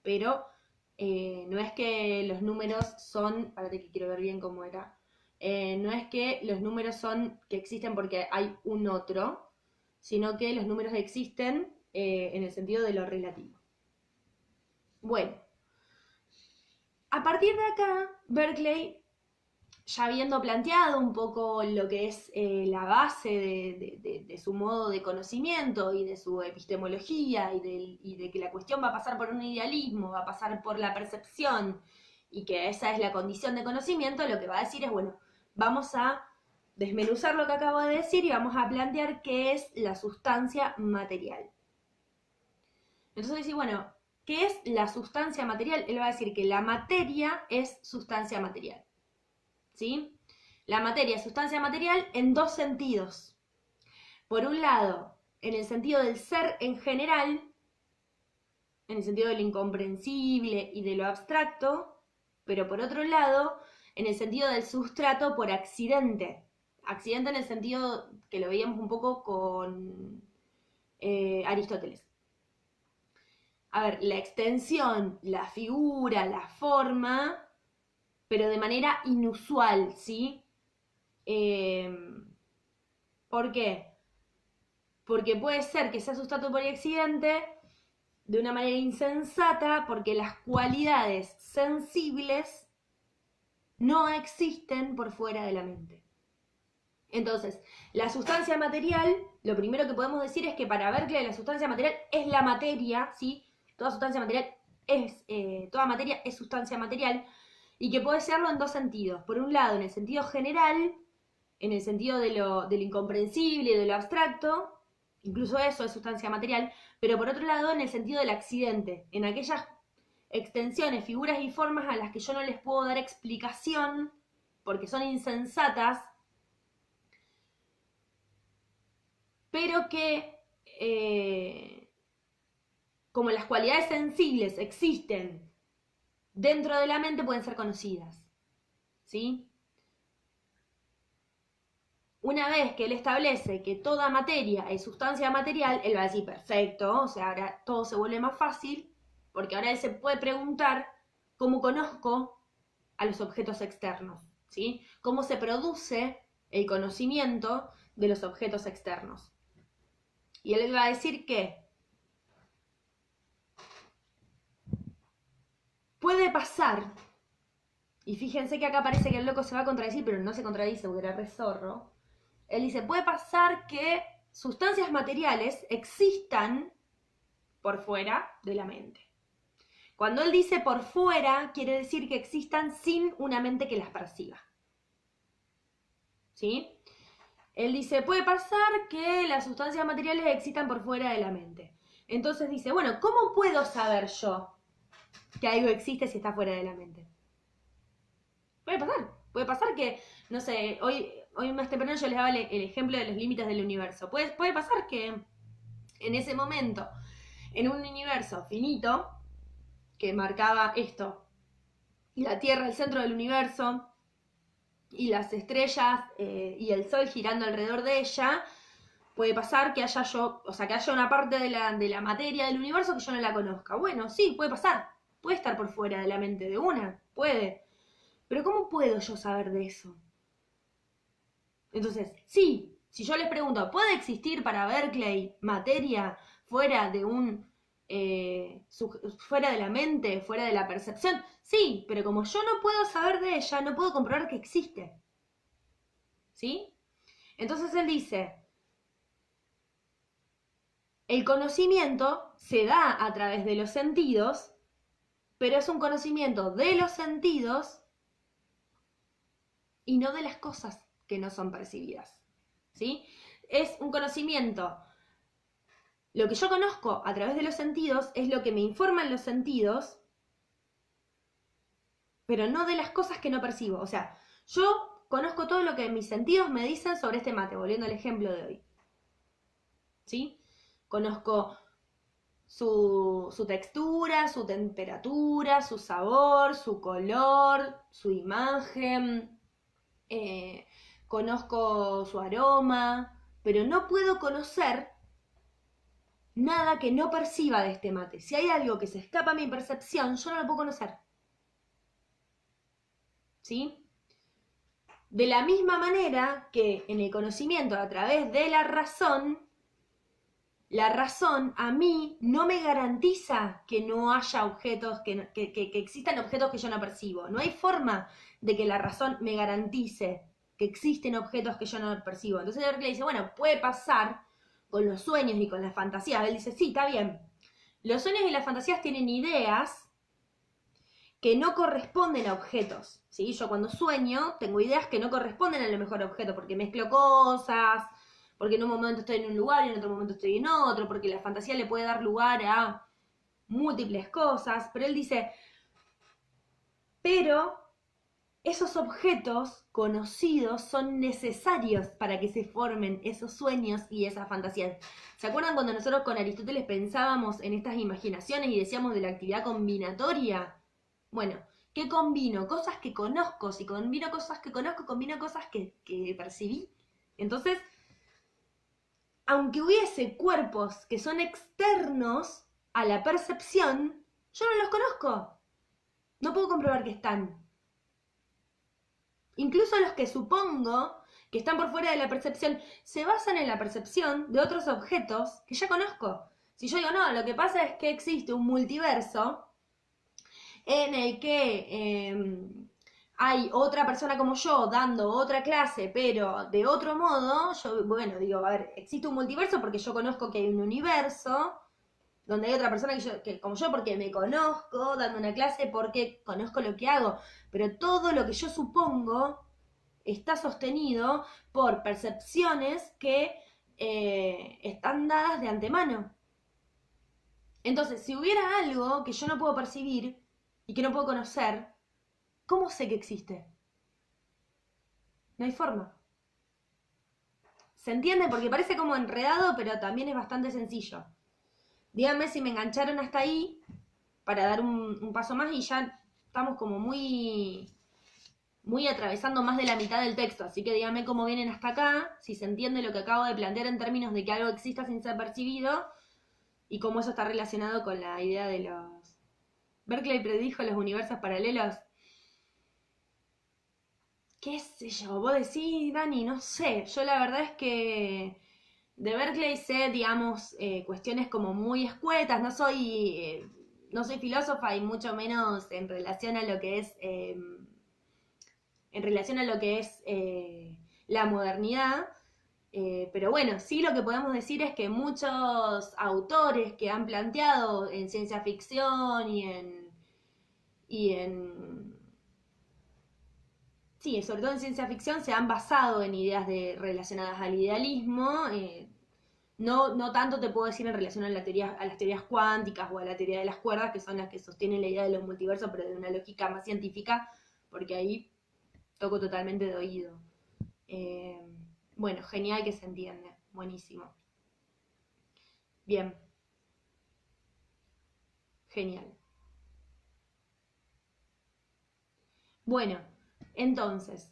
Pero no es que los números son, espérate que quiero ver bien cómo era, no es que los números son que existen porque hay un otro, sino que los números existen en el sentido de lo relativo. Bueno, a partir de acá, Berkeley ya habiendo planteado un poco lo que es la base de su modo de conocimiento y de su epistemología y de que la cuestión va a pasar por un idealismo, va a pasar por la percepción y que esa es la condición de conocimiento, lo que va a decir es, bueno, vamos a desmenuzar lo que acabo de decir y vamos a plantear qué es la sustancia material. Entonces dice, bueno, ¿qué es la sustancia material? Él va a decir que la materia es sustancia material. ¿Sí? La materia es sustancia material en dos sentidos. Por un lado, en el sentido del ser en general, en el sentido de lo incomprensible y de lo abstracto, pero por otro lado, en el sentido del sustrato por accidente. Accidente en el sentido que lo veíamos un poco con Aristóteles. A ver, la extensión, la figura, la forma, pero de manera inusual, ¿sí? ¿Por qué? Porque puede ser que sea sustrato por accidente de una manera insensata, porque las cualidades sensibles no existen por fuera de la mente. Entonces, la sustancia material, lo primero que podemos decir es que para ver que la sustancia material es la materia, ¿sí? Toda sustancia material toda materia es sustancia material, y que puede serlo en dos sentidos. Por un lado, en el sentido general, en el sentido de lo incomprensible y de lo abstracto, incluso eso es sustancia material, pero por otro lado en el sentido del accidente, en aquellas extensiones, figuras y formas a las que yo no les puedo dar explicación porque son insensatas, pero que como las cualidades sensibles existen dentro de la mente, pueden ser conocidas, ¿sí? Una vez que él establece que toda materia es sustancia material, él va a decir, perfecto, o sea, ahora todo se vuelve más fácil, porque ahora él se puede preguntar cómo conozco a los objetos externos, ¿sí? Cómo se produce el conocimiento de los objetos externos. Y él va a decir que puede pasar, y fíjense que acá parece que el loco se va a contradecir, pero no se contradice porque era re zorro. Él dice, puede pasar que sustancias materiales existan por fuera de la mente. Cuando él dice por fuera, quiere decir que existan sin una mente que las perciba. ¿Sí? Él dice, puede pasar que las sustancias materiales existan por fuera de la mente. Entonces dice, bueno, ¿cómo puedo saber yo que algo existe si está fuera de la mente? Puede pasar que, no sé, hoy más temprano yo les daba el ejemplo de los límites del universo. Puede pasar que en ese momento, en un universo finito, que marcaba esto, y la Tierra el centro del universo, y las estrellas y el Sol girando alrededor de ella, puede pasar que haya que haya una parte de la materia del universo que yo no la conozca. Bueno, sí, puede pasar. Puede estar por fuera de la mente de una, puede. Pero ¿cómo puedo yo saber de eso? Entonces, sí, si yo les pregunto, ¿puede existir para Berkeley materia fuera de fuera de la mente, fuera de la percepción? Sí, pero como yo no puedo saber de ella, no puedo comprobar que existe. ¿Sí? Entonces él dice, el conocimiento se da a través de los sentidos, pero es un conocimiento de los sentidos y no de las cosas que no son percibidas. ¿Sí? Es un conocimiento. Lo que yo conozco a través de los sentidos es lo que me informan los sentidos, pero no de las cosas que no percibo. O sea, yo conozco todo lo que mis sentidos me dicen sobre este mate, volviendo al ejemplo de hoy. ¿Sí? Conozco su textura, su temperatura, su sabor, su color, su imagen, conozco su aroma, pero no puedo conocer nada que no perciba de este mate. Si hay algo que se escapa a mi percepción, yo no lo puedo conocer. ¿Sí? De la misma manera que en el conocimiento a través de la razón, la razón a mí no me garantiza que no haya objetos, que existan objetos que yo no percibo. No hay forma de que la razón me garantice que existen objetos que yo no percibo. Entonces Berkeley dice, bueno, puede pasar con los sueños y con las fantasías. Él dice, sí, está bien. Los sueños y las fantasías tienen ideas que no corresponden a objetos, ¿sí? Yo cuando sueño tengo ideas que no corresponden a lo mejor a objetos, porque mezclo cosas, porque en un momento estoy en un lugar y en otro momento estoy en otro, porque la fantasía le puede dar lugar a múltiples cosas, pero él dice, pero esos objetos conocidos son necesarios para que se formen esos sueños y esas fantasías. ¿Se acuerdan cuando nosotros con Aristóteles pensábamos en estas imaginaciones y decíamos de la actividad combinatoria? Bueno, ¿qué combino? Cosas que conozco. Si combino cosas que conozco, combino cosas que percibí. Entonces, aunque hubiese cuerpos que son externos a la percepción, yo no los conozco. No puedo comprobar que están. Incluso los que supongo que están por fuera de la percepción se basan en la percepción de otros objetos que ya conozco. Si yo digo, no, lo que pasa es que existe un multiverso en el que hay otra persona como yo dando otra clase, pero de otro modo, yo, bueno, digo, a ver, existe un multiverso porque yo conozco que hay un universo donde hay otra persona que como yo, porque me conozco dando una clase, porque conozco lo que hago, pero todo lo que yo supongo está sostenido por percepciones que están dadas de antemano. Entonces, si hubiera algo que yo no puedo percibir y que no puedo conocer, ¿cómo sé que existe? No hay forma. ¿Se entiende? Porque parece como enredado, pero también es bastante sencillo. Díganme si me engancharon hasta ahí para dar un paso más y ya estamos como muy atravesando más de la mitad del texto. Así que díganme cómo vienen hasta acá, si se entiende lo que acabo de plantear en términos de que algo exista sin ser percibido y cómo eso está relacionado con la idea de los... Berkeley predijo los universos paralelos. ¿Qué sé yo? Vos decís, Dani, no sé. Yo la verdad es que de Berkeley sé, digamos, cuestiones como muy escuetas. No soy filósofa y mucho menos en relación a lo que es, la modernidad. Pero bueno, sí lo que podemos decir es que muchos autores que han planteado en ciencia ficción sí, sobre todo en ciencia ficción se han basado en ideas relacionadas al idealismo. No tanto te puedo decir en relación a las teorías cuánticas o a la teoría de las cuerdas, que son las que sostienen la idea de los multiversos, pero de una lógica más científica, porque ahí toco totalmente de oído. Bueno, genial que se entiende. Buenísimo. Bien. Genial. Bueno, entonces,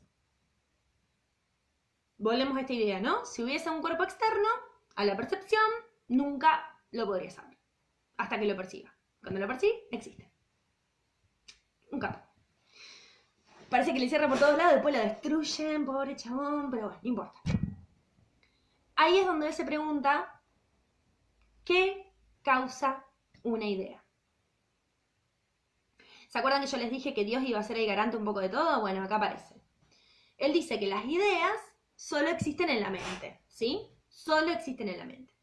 volvemos a esta idea, ¿no? Si hubiese un cuerpo externo a la percepción, nunca lo podría saber. Hasta que lo perciba. Cuando lo percibe, existe. Un capo. Parece que le cierra por todos lados, después lo destruyen, pobre chabón, pero bueno, no importa. Ahí es donde él se pregunta, ¿qué causa una idea? ¿Se acuerdan que yo les dije que Dios iba a ser el garante un poco de todo? Bueno, acá aparece. Él dice que las ideas solo existen en la mente, ¿sí? Solo existen en la mente.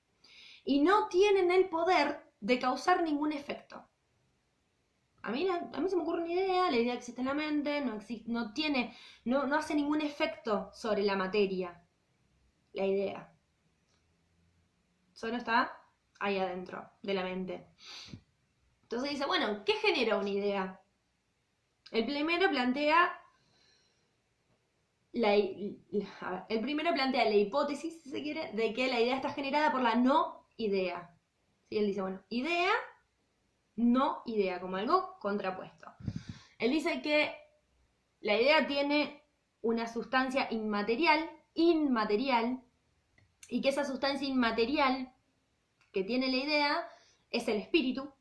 Y no tienen el poder de causar ningún efecto. A mí se me ocurre una idea, la idea existe en la mente, no hace ningún efecto sobre la materia, la idea. Solo está ahí adentro de la mente. Entonces dice, bueno, ¿qué genera una idea? El primero plantea la hipótesis, si se quiere, de que la idea está generada por la no idea. ¿Sí? Él dice, bueno, idea, no idea, como algo contrapuesto. Él dice que la idea tiene una sustancia inmaterial, y que esa sustancia inmaterial que tiene la idea es el espíritu.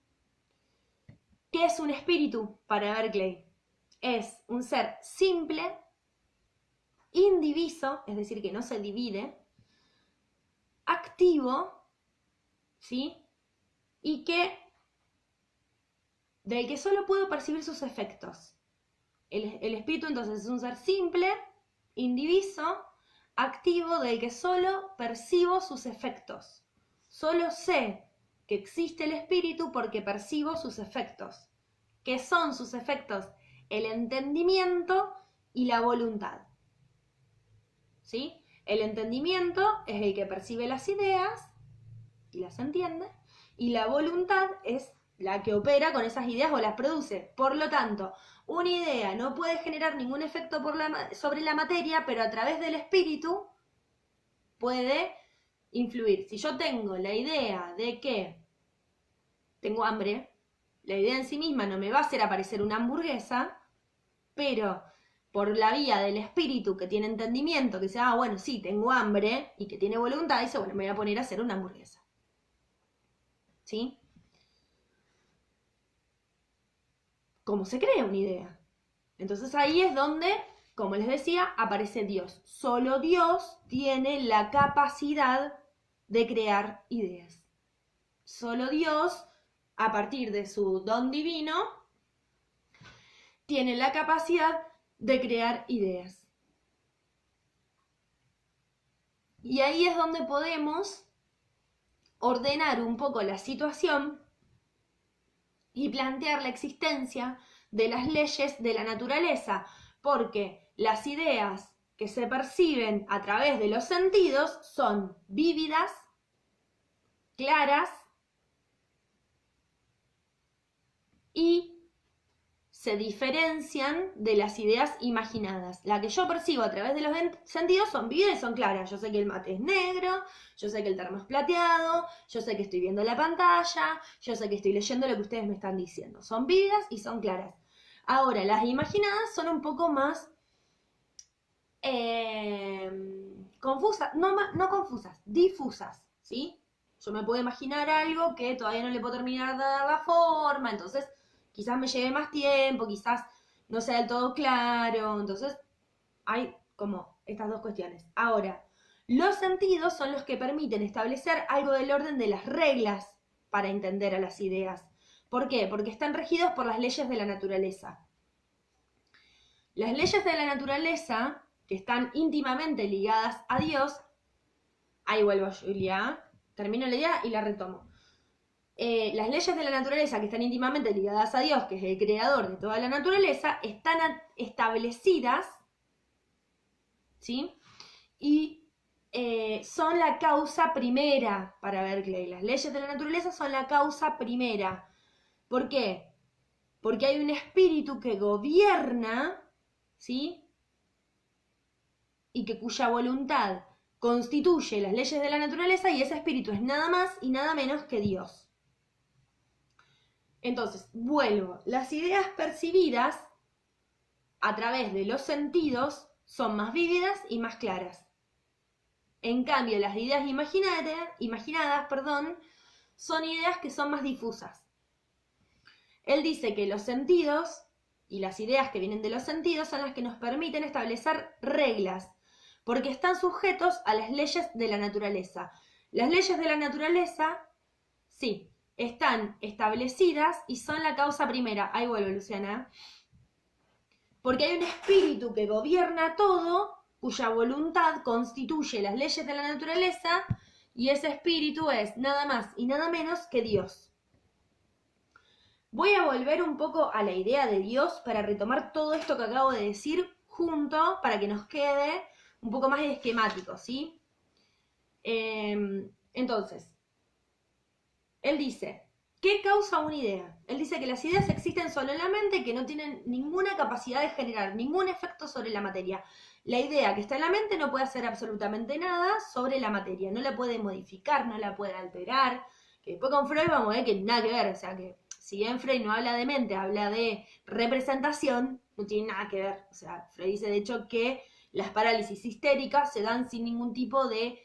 ¿Qué es un espíritu para Berkeley? Es un ser simple, indiviso, es decir, que no se divide, activo ¿sí? Y del que solo puedo percibir sus efectos. El espíritu entonces es un ser simple, indiviso, activo, del que solo percibo sus efectos. Solo sé que existe el espíritu porque percibo sus efectos. ¿Qué son sus efectos? El entendimiento y la voluntad. ¿Sí? El entendimiento es el que percibe las ideas y las entiende, y la voluntad es la que opera con esas ideas o las produce. Por lo tanto, una idea no puede generar ningún efecto sobre la materia, pero a través del espíritu puede influir. Si yo tengo la idea de que tengo hambre, la idea en sí misma no me va a hacer aparecer una hamburguesa, pero por la vía del espíritu que tiene entendimiento, que dice, bueno, sí, tengo hambre, y que tiene voluntad, dice, bueno, me voy a poner a hacer una hamburguesa. ¿Sí? ¿Cómo se crea una idea? Entonces ahí es donde, como les decía, aparece Dios. Solo Dios tiene la capacidad de crear ideas. Solo Dios, a partir de su don divino, tiene la capacidad de crear ideas. Y ahí es donde podemos ordenar un poco la situación y plantear la existencia de las leyes de la naturaleza, porque las ideas que se perciben a través de los sentidos son vívidas, claras y se diferencian de las ideas imaginadas. La que yo percibo a través de los sentidos son vívidas y son claras. Yo sé que el mate es negro, yo sé que el termo es plateado, yo sé que estoy viendo la pantalla, yo sé que estoy leyendo lo que ustedes me están diciendo. Son vívidas y son claras. Ahora, las imaginadas son un poco más confusas, no confusas, difusas, ¿sí? Yo me puedo imaginar algo que todavía no le puedo terminar de dar la forma, entonces quizás me lleve más tiempo, quizás no sea del todo claro, entonces hay como estas dos cuestiones. Ahora, los sentidos son los que permiten establecer algo del orden de las reglas para entender a las ideas. ¿Por qué? Porque están regidos por las leyes de la naturaleza. Las leyes de la naturaleza, que están íntimamente ligadas a Dios, ahí vuelvo, Julia, termino la idea y la retomo. Las leyes de la naturaleza que están íntimamente ligadas a Dios, que es el creador de toda la naturaleza, están establecidas, ¿sí? Y son la causa primera para Berkeley. Las leyes de la naturaleza son la causa primera. ¿Por qué? Porque hay un espíritu que gobierna, ¿sí? Y que cuya voluntad constituye las leyes de la naturaleza, y ese espíritu es nada más y nada menos que Dios. Entonces, vuelvo, las ideas percibidas a través de los sentidos son más vívidas y más claras. En cambio, las ideas imaginadas, son ideas que son más difusas. Él dice que los sentidos y las ideas que vienen de los sentidos son las que nos permiten establecer reglas, porque están sujetos a las leyes de la naturaleza. Las leyes de la naturaleza, sí, están establecidas y son la causa primera. Ahí vuelvo, Luciana. Porque hay un espíritu que gobierna todo, cuya voluntad constituye las leyes de la naturaleza, y ese espíritu es nada más y nada menos que Dios. Voy a volver un poco a la idea de Dios para retomar todo esto que acabo de decir junto, para que nos quede un poco más esquemático, ¿sí? Entonces, él dice, ¿qué causa una idea? Él dice que las ideas existen solo en la mente y que no tienen ninguna capacidad de generar ningún efecto sobre la materia. La idea que está en la mente no puede hacer absolutamente nada sobre la materia, no la puede modificar, no la puede alterar, que después con Freud vamos a ver que nada que ver, o sea que si bien Freud no habla de mente, habla de representación, no tiene nada que ver. O sea, Freud dice de hecho que las parálisis histéricas se dan sin ningún tipo de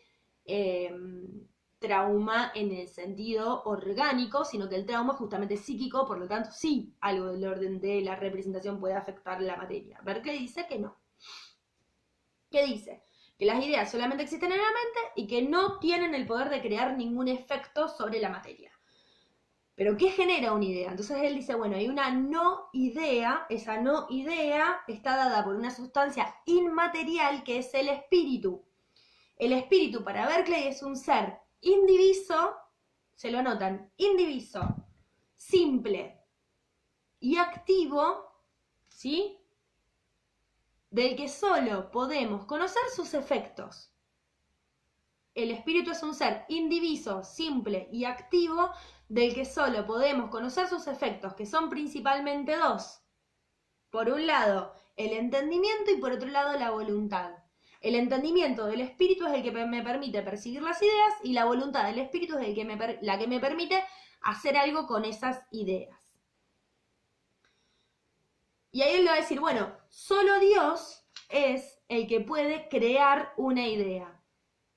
trauma en el sentido orgánico, sino que el trauma es justamente psíquico, por lo tanto sí, algo del orden de la representación puede afectar la materia. Berkeley dice que no. ¿Qué dice? que las ideas solamente existen en la mente y que no tienen el poder de crear ningún efecto sobre la materia. Pero ¿qué genera una idea? Entonces él dice, bueno, hay una no idea, esa no idea está dada por una sustancia inmaterial que es el espíritu. El espíritu para Berkeley es un ser indiviso, se lo anotan, indiviso, simple y activo, ¿sí? Del que solo podemos conocer sus efectos. El espíritu es un ser indiviso, simple y activo del que solo podemos conocer sus efectos, que son principalmente dos. Por un lado, el entendimiento y por otro lado, la voluntad. El entendimiento del espíritu es el que me permite percibir las ideas y la voluntad del espíritu es la que me permite hacer algo con esas ideas. Y ahí él va a decir, bueno, solo Dios es el que puede crear una idea,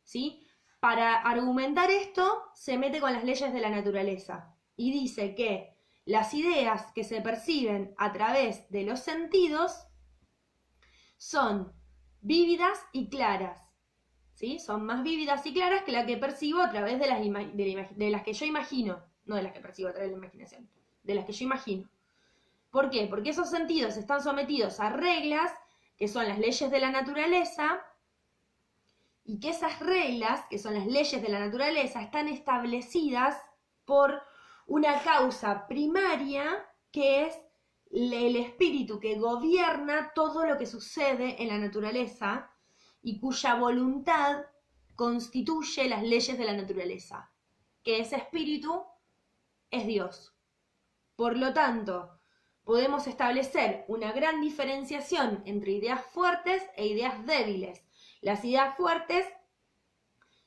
¿sí? Para argumentar esto, se mete con las leyes de la naturaleza y dice que las ideas que se perciben a través de los sentidos son vívidas y claras, ¿sí? Son más vívidas y claras que las que percibo a través de las que yo imagino, no de las que percibo a través de la imaginación, de las que yo imagino. ¿Por qué? Porque esos sentidos están sometidos a reglas que son las leyes de la naturaleza y que esas reglas, que son las leyes de la naturaleza, están establecidas por una causa primaria que es el espíritu que gobierna todo lo que sucede en la naturaleza y cuya voluntad constituye las leyes de la naturaleza, que ese espíritu es Dios. Por lo tanto, podemos establecer una gran diferenciación entre ideas fuertes e ideas débiles. Las ideas fuertes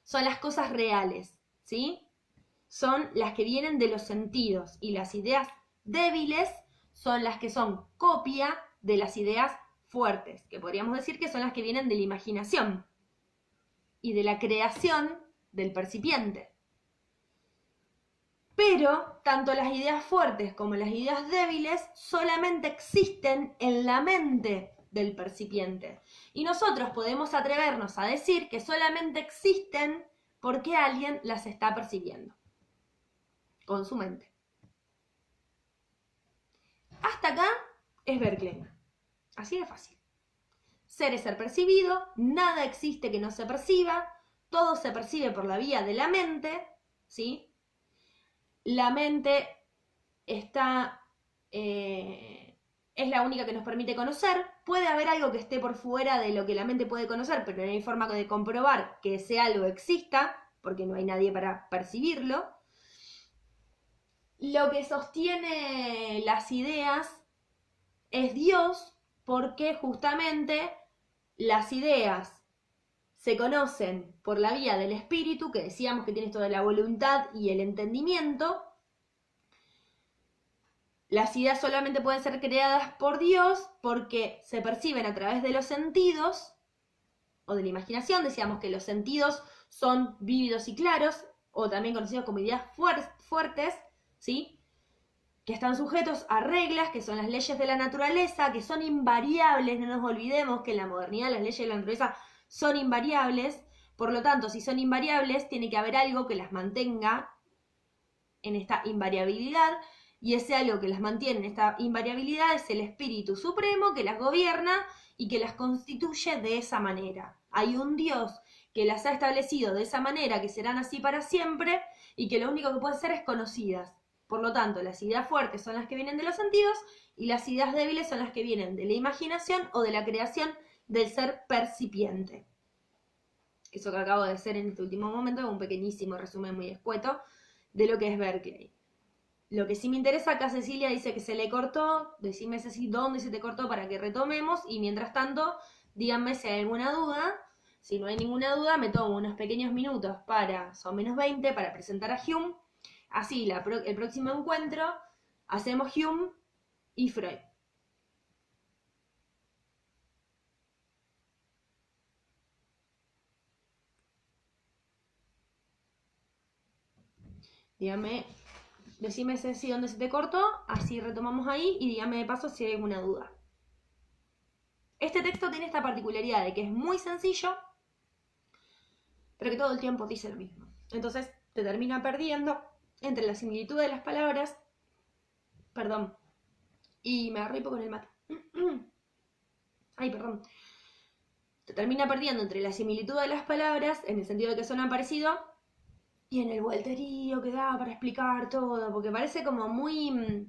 son las cosas reales, ¿sí? Son las que vienen de los sentidos y las ideas débiles son las que son copia de las ideas fuertes, que podríamos decir que son las que vienen de la imaginación y de la creación del percipiente. Pero tanto las ideas fuertes como las ideas débiles solamente existen en la mente del percipiente. Y nosotros podemos atrevernos a decir que solamente existen porque alguien las está percibiendo con su mente. Hasta acá es Berkeley. Así de fácil. Ser es ser percibido, nada existe que no se perciba, todo se percibe por la vía de la mente, ¿sí? La mente está, es la única que nos permite conocer. Puede haber algo que esté por fuera de lo que la mente puede conocer, pero no hay forma de comprobar que ese algo exista, porque no hay nadie para percibirlo. Lo que sostiene las ideas es Dios, porque justamente las ideas se conocen por la vía del espíritu, que decíamos que tiene esto de la voluntad y el entendimiento. Las ideas solamente pueden ser creadas por Dios porque se perciben a través de los sentidos o de la imaginación. Decíamos que los sentidos son vívidos y claros, o también conocidos como ideas fuertes, ¿sí? Que están sujetos a reglas, que son las leyes de la naturaleza, que son invariables. No nos olvidemos que en la modernidad las leyes de la naturaleza son invariables. Por lo tanto, si son invariables, tiene que haber algo que las mantenga en esta invariabilidad. Y ese algo que las mantiene en esta invariabilidad es el espíritu supremo que las gobierna y que las constituye de esa manera. Hay un Dios que las ha establecido de esa manera, que serán así para siempre, y que lo único que puede ser es conocidas. Por lo tanto, las ideas fuertes son las que vienen de los sentidos y las ideas débiles son las que vienen de la imaginación o de la creación del ser percipiente. Eso que acabo de hacer en este último momento es un pequeñísimo resumen muy escueto de lo que es Berkeley. Lo que sí me interesa, acá Cecilia dice que se le cortó. Decime, Ceci, dónde se te cortó para que retomemos. Y mientras tanto, díganme si hay alguna duda. Si no hay ninguna duda, me tomo unos pequeños minutos son menos 20, para presentar a Hume. Así, el próximo encuentro, hacemos Hume y Freud. Decime, Ceci, dónde se te cortó, así retomamos ahí y dígame de paso si hay alguna duda. Este texto tiene esta particularidad de que es muy sencillo, pero que todo el tiempo dice lo mismo. Entonces te termina perdiendo entre la similitud de las palabras, perdón, y me agarré con el mate. Ay, perdón. Te termina perdiendo entre la similitud de las palabras, en el sentido de que suenan parecido, y en el vuelterío que da para explicar todo, porque parece como muy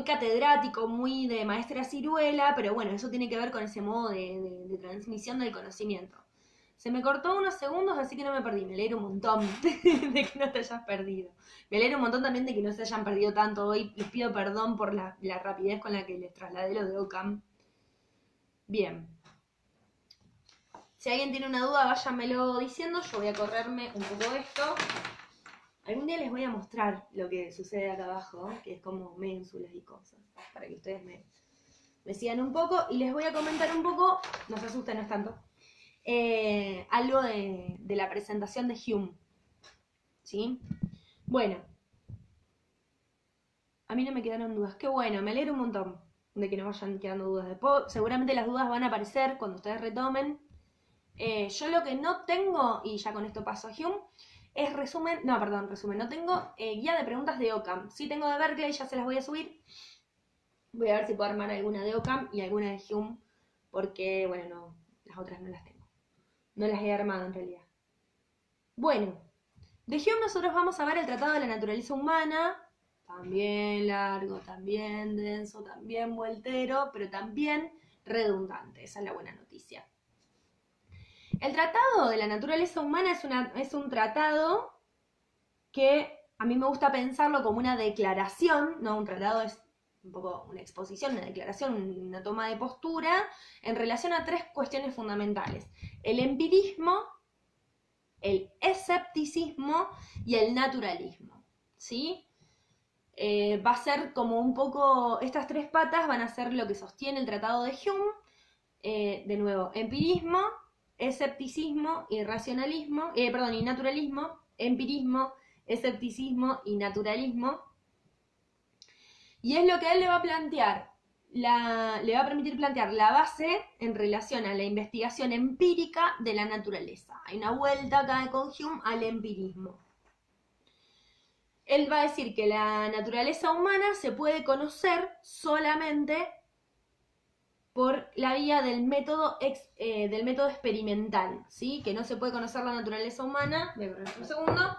catedrático, muy de maestra ciruela, pero bueno, eso tiene que ver con ese modo de transmisión del conocimiento. Se me cortó unos segundos, así que no me perdí. Me alegro un montón de que no te hayas perdido. Me alegro un montón también de que no se hayan perdido tanto hoy. Les pido perdón por la rapidez con la que les trasladé lo de Ockham. Bien. Si alguien tiene una duda, váyanmelo diciendo. Yo voy a correrme un poco esto. Algún día les voy a mostrar lo que sucede acá abajo, que es como ménsulas y cosas, para que ustedes me sigan un poco. Y les voy a comentar un poco, no se asusten, no es tanto, algo de la presentación de Hume. ¿Sí? Bueno. A mí no me quedaron dudas. Qué bueno, me alegro un montón de que no vayan quedando dudas. Después, seguramente las dudas van a aparecer cuando ustedes retomen. Yo lo que no tengo, y ya con esto paso a Hume, es resumen, no tengo guía de preguntas de Ockham. Sí tengo de Berkeley, ya se las voy a subir. Voy a ver si puedo armar alguna de Ockham y alguna de Hume, porque, bueno, no, las otras no las tengo. No las he armado en realidad. Bueno, de Hume nosotros vamos a ver el Tratado de la Naturaleza Humana, también largo, también denso, también vueltero, pero también redundante. Esa es la buena noticia. El Tratado de la Naturaleza Humana es un tratado que a mí me gusta pensarlo como una declaración, ¿no? Un tratado es un poco una exposición, una declaración, una toma de postura en relación a tres cuestiones fundamentales. El empirismo, el escepticismo y el naturalismo, ¿sí? Va a ser como un poco, estas tres patas van a ser lo que sostiene el tratado de Hume. De nuevo, empirismo, escepticismo y racionalismo, y naturalismo, empirismo, escepticismo y naturalismo. Y es lo que él le va a plantear, le va a permitir plantear la base en relación a la investigación empírica de la naturaleza. Hay una vuelta acá con Hume al empirismo. Él va a decir que la naturaleza humana se puede conocer solamente por la vía del método experimental, ¿sí? Que no se puede conocer la naturaleza humana, voy a correr un segundo,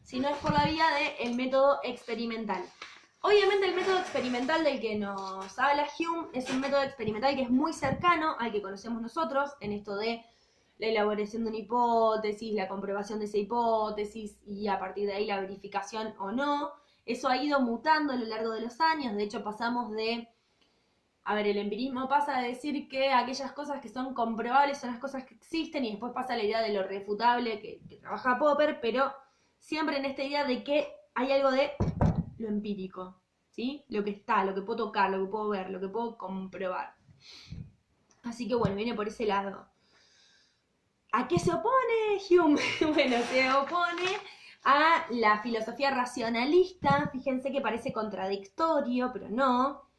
sino es por la vía del método experimental. Obviamente el método experimental del que nos habla Hume es un método experimental que es muy cercano al que conocemos nosotros, en esto de la elaboración de una hipótesis, la comprobación de esa hipótesis y a partir de ahí la verificación o no. Eso ha ido mutando a lo largo de los años, de hecho pasamos de... A ver, el empirismo pasa a decir que aquellas cosas que son comprobables son las cosas que existen y después pasa la idea de lo refutable que trabaja Popper, pero siempre en esta idea de que hay algo de lo empírico, ¿sí? Lo que está, lo que puedo tocar, lo que puedo ver, lo que puedo comprobar. Así que bueno, viene por ese lado. ¿A qué se opone Hume? Bueno, se opone a la filosofía racionalista. Fíjense que parece contradictorio, pero no.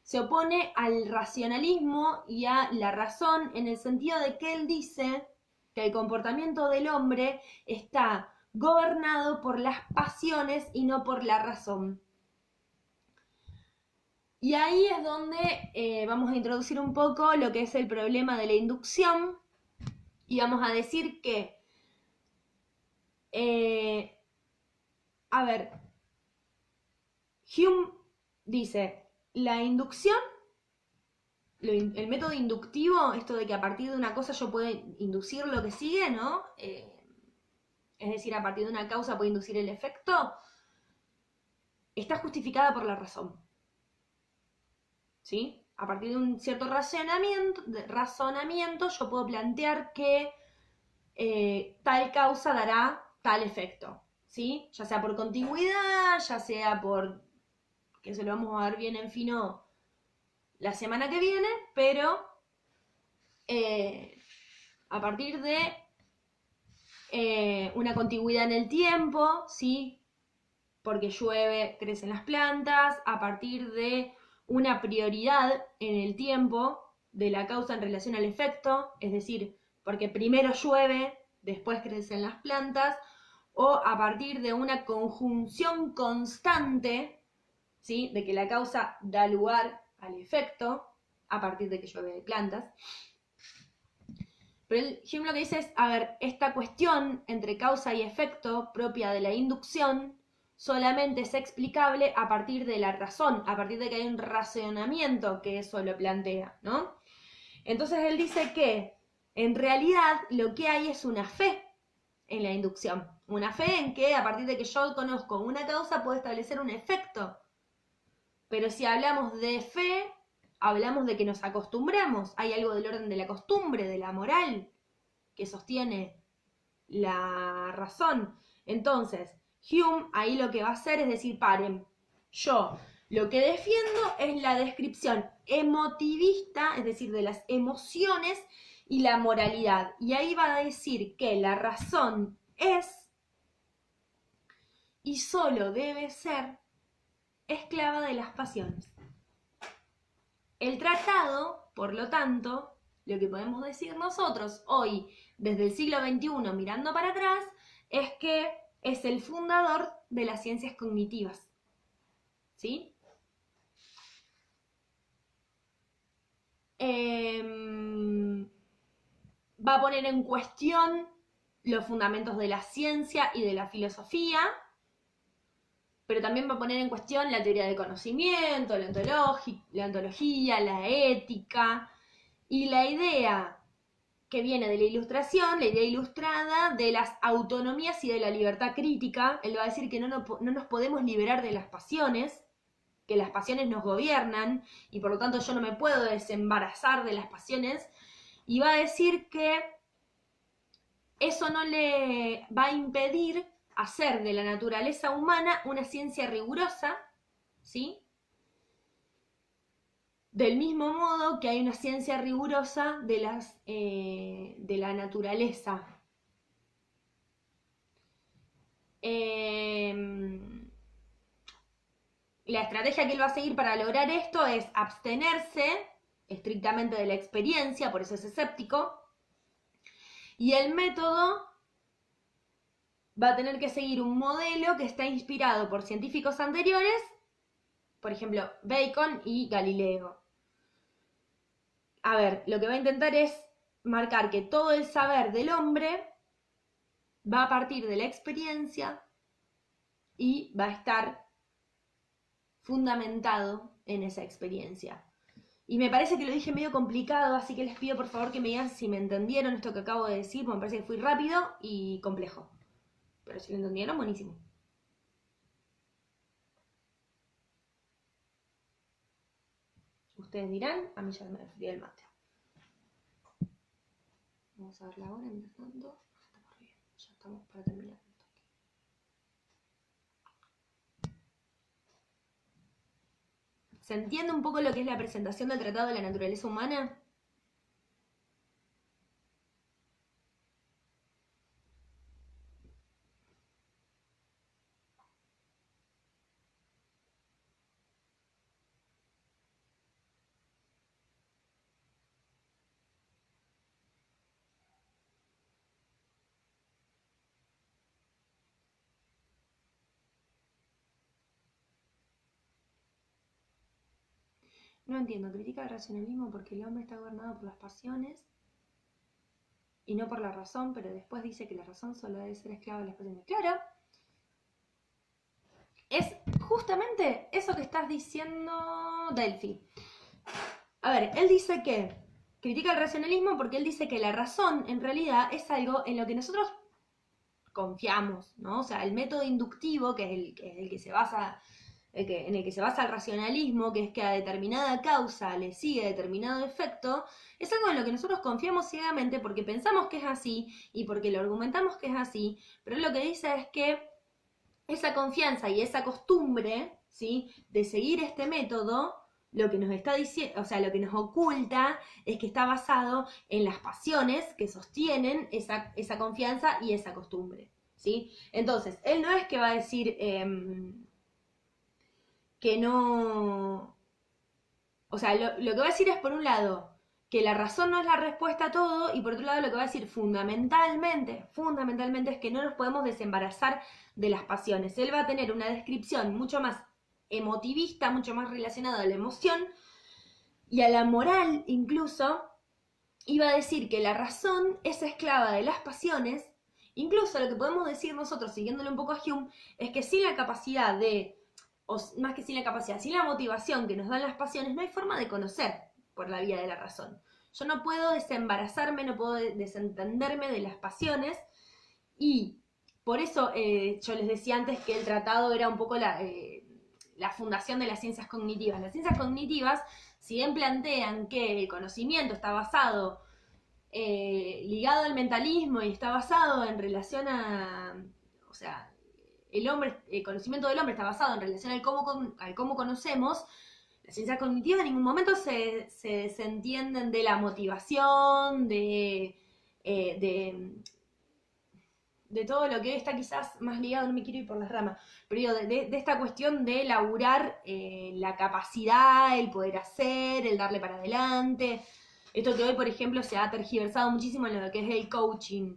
Se opone al racionalismo y a la razón en el sentido de que él dice que el comportamiento del hombre está gobernado por las pasiones y no por la razón. Y ahí es donde vamos a introducir un poco lo que es el problema de la inducción y vamos a decir que, a ver, Hume dice, la inducción, el método inductivo, esto de que a partir de una cosa yo puedo inducir lo que sigue, ¿no? Es decir, a partir de una causa puedo inducir el efecto, está justificada por la razón. ¿Sí? A partir de un cierto razonamiento yo puedo plantear que tal causa dará tal efecto, ¿sí? Ya sea por contigüidad, ya sea por, que se lo vamos a ver bien en fino la semana que viene, pero a partir de una contigüidad en el tiempo, ¿sí? Porque llueve, crecen las plantas, a partir de una prioridad en el tiempo de la causa en relación al efecto, es decir, porque primero llueve después crecen las plantas, o a partir de una conjunción constante, ¿sí? De que la causa da lugar al efecto, a partir de que llueve de plantas. Pero Hume lo que dice es, a ver, esta cuestión entre causa y efecto propia de la inducción solamente es explicable a partir de la razón, a partir de que hay un racionamiento que eso lo plantea, ¿no? Entonces él dice que en realidad lo que hay es una fe en la inducción, una fe en que a partir de que yo conozco una causa puedo establecer un efecto. Pero si hablamos de fe, hablamos de que nos acostumbramos, hay algo del orden de la costumbre, de la moral, que sostiene la razón. Entonces, Hume ahí lo que va a hacer es decir, paren, yo lo que defiendo es la descripción emotivista, es decir, de las emociones y la moralidad. Y ahí va a decir que la razón es y solo debe ser esclava de las pasiones. El tratado, por lo tanto, lo que podemos decir nosotros hoy, desde el siglo XXI, mirando para atrás, es que es el fundador de las ciencias cognitivas. ¿Sí? Va a poner en cuestión los fundamentos de la ciencia y de la filosofía, pero también va a poner en cuestión la teoría del conocimiento, la ontología, la ética y la idea que viene de la ilustración, la idea ilustrada de las autonomías y de la libertad crítica. Él va a decir que no nos podemos liberar de las pasiones, que las pasiones nos gobiernan y por lo tanto yo no me puedo desembarazar de las pasiones, y va a decir que eso no le va a impedir hacer de la naturaleza humana una ciencia rigurosa, ¿sí? Del mismo modo que hay una ciencia rigurosa de la naturaleza. La estrategia que él va a seguir para lograr esto es abstenerse estrictamente de la experiencia, por eso es escéptico, y el método va a tener que seguir un modelo que está inspirado por científicos anteriores, por ejemplo, Bacon y Galileo. A ver, lo que va a intentar es marcar que todo el saber del hombre va a partir de la experiencia y va a estar fundamentado en esa experiencia. Y me parece que lo dije medio complicado, así que les pido por favor que me digan si me entendieron esto que acabo de decir, porque me parece que fui rápido y complejo. Pero si lo entendieron, buenísimo. Ustedes dirán, a mí ya me frío el mate. Vamos a ver la hora mientras tanto. Estamos bien, ya estamos para terminar. ¿Se entiende un poco lo que es la presentación del Tratado de la Naturaleza Humana? No entiendo, critica el racionalismo porque el hombre está gobernado por las pasiones y no por la razón, pero después dice que la razón solo debe ser esclava de las pasiones. Claro, es justamente eso que estás diciendo, Delphi. A ver, él dice que critica el racionalismo porque él dice que la razón en realidad es algo en lo que nosotros confiamos, ¿no? O sea, el método inductivo, que es el que se basa en el que se basa el racionalismo, que es que a determinada causa le sigue determinado efecto, es algo en lo que nosotros confiamos ciegamente porque pensamos que es así y porque lo argumentamos que es así, pero lo que dice es que esa confianza y esa costumbre, ¿sí?, de seguir este método, lo que nos está diciendo, o sea, lo que nos oculta es que está basado en las pasiones que sostienen esa confianza y esa costumbre, ¿sí? Entonces, él no es que va a decir que no... O sea, lo que va a decir es, por un lado, que la razón no es la respuesta a todo, y por otro lado lo que va a decir fundamentalmente es que no nos podemos desembarazar de las pasiones. Él va a tener una descripción mucho más emotivista, mucho más relacionada a la emoción y a la moral incluso. Iba a decir que la razón es esclava de las pasiones. Incluso lo que podemos decir nosotros, siguiéndole un poco a Hume, es que sin la capacidad o más que sin la capacidad, sin la motivación que nos dan las pasiones, no hay forma de conocer por la vía de la razón. Yo no puedo desembarazarme, no puedo desentenderme de las pasiones, y por eso yo les decía antes que el tratado era un poco la fundación de las ciencias cognitivas. Las ciencias cognitivas, si bien plantean que el conocimiento está basado, ligado al mentalismo y está basado en relación o sea, el conocimiento del hombre está basado en relación al cómo conocemos, las ciencias cognitivas en ningún momento se entienden de la motivación, de todo lo que está quizás más ligado, no me quiero ir por las ramas, pero digo, de esta cuestión de laburar la capacidad, el poder hacer, el darle para adelante. Esto que hoy, por ejemplo, se ha tergiversado muchísimo en lo que es el coaching.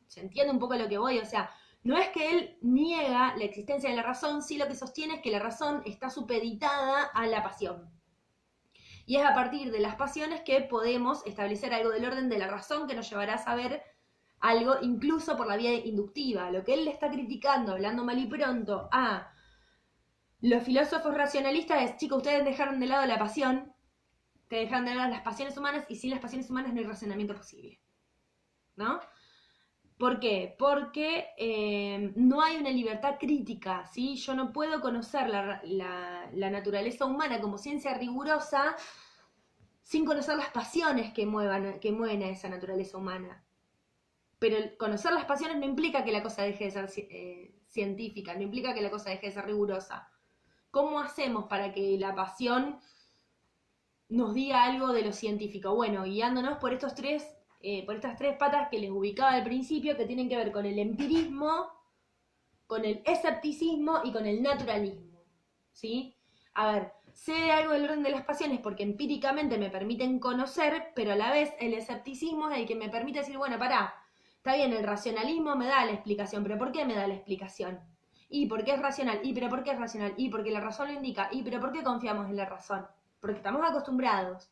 ¿Se entiende un poco a lo que voy? O sea, no es que él niega la existencia de la razón, sí lo que sostiene es que la razón está supeditada a la pasión. Y es a partir de las pasiones que podemos establecer algo del orden de la razón que nos llevará a saber algo, incluso por la vía inductiva. Lo que él le está criticando, hablando mal y pronto, a los filósofos racionalistas es: chicos, ustedes dejaron de lado la pasión, te dejaron de lado las pasiones humanas, y sin las pasiones humanas no hay razonamiento posible, ¿no? ¿Por qué? Porque no hay una libertad crítica, ¿sí? Yo no puedo conocer la naturaleza humana como ciencia rigurosa sin conocer las pasiones que mueven a esa naturaleza humana. Pero conocer las pasiones no implica que la cosa deje de ser científica, no implica que la cosa deje de ser rigurosa. ¿Cómo hacemos para que la pasión nos diga algo de lo científico? Bueno, guiándonos por estas tres patas que les ubicaba al principio, que tienen que ver con el empirismo, con el escepticismo y con el naturalismo, ¿sí? A ver, sé algo del orden de las pasiones porque empíricamente me permiten conocer, pero a la vez el escepticismo es el que me permite decir: bueno, pará, está bien, el racionalismo me da la explicación, pero ¿por qué me da la explicación? ¿Y por qué es racional? ¿Y pero por qué es racional? ¿Y porque la razón lo indica? ¿Y pero por qué confiamos en la razón? Porque estamos acostumbrados.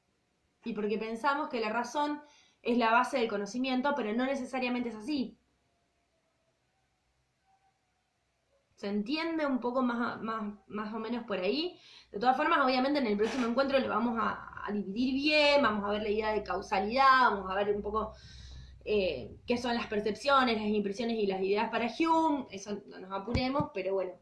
Y porque pensamos que la razón es la base del conocimiento, pero no necesariamente es así. ¿Se entiende un poco más o menos por ahí? De todas formas, obviamente en el próximo encuentro lo vamos a dividir bien, vamos a ver la idea de causalidad, vamos a ver un poco qué son las percepciones, las impresiones y las ideas para Hume. Eso no nos apuremos, pero bueno.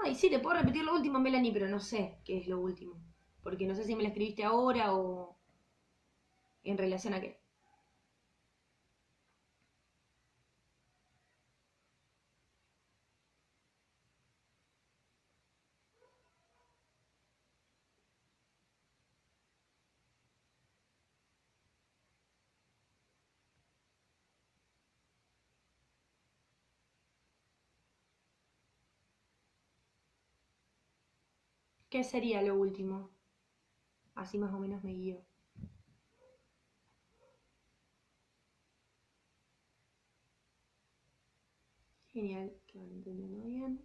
Ay, sí, te puedo repetir lo último, Melanie, pero no sé qué es lo último. Porque no sé si me la escribiste ahora o en relación a qué. ¿Qué sería lo último? Así más o menos me guío. Genial, que van entendiendo bien.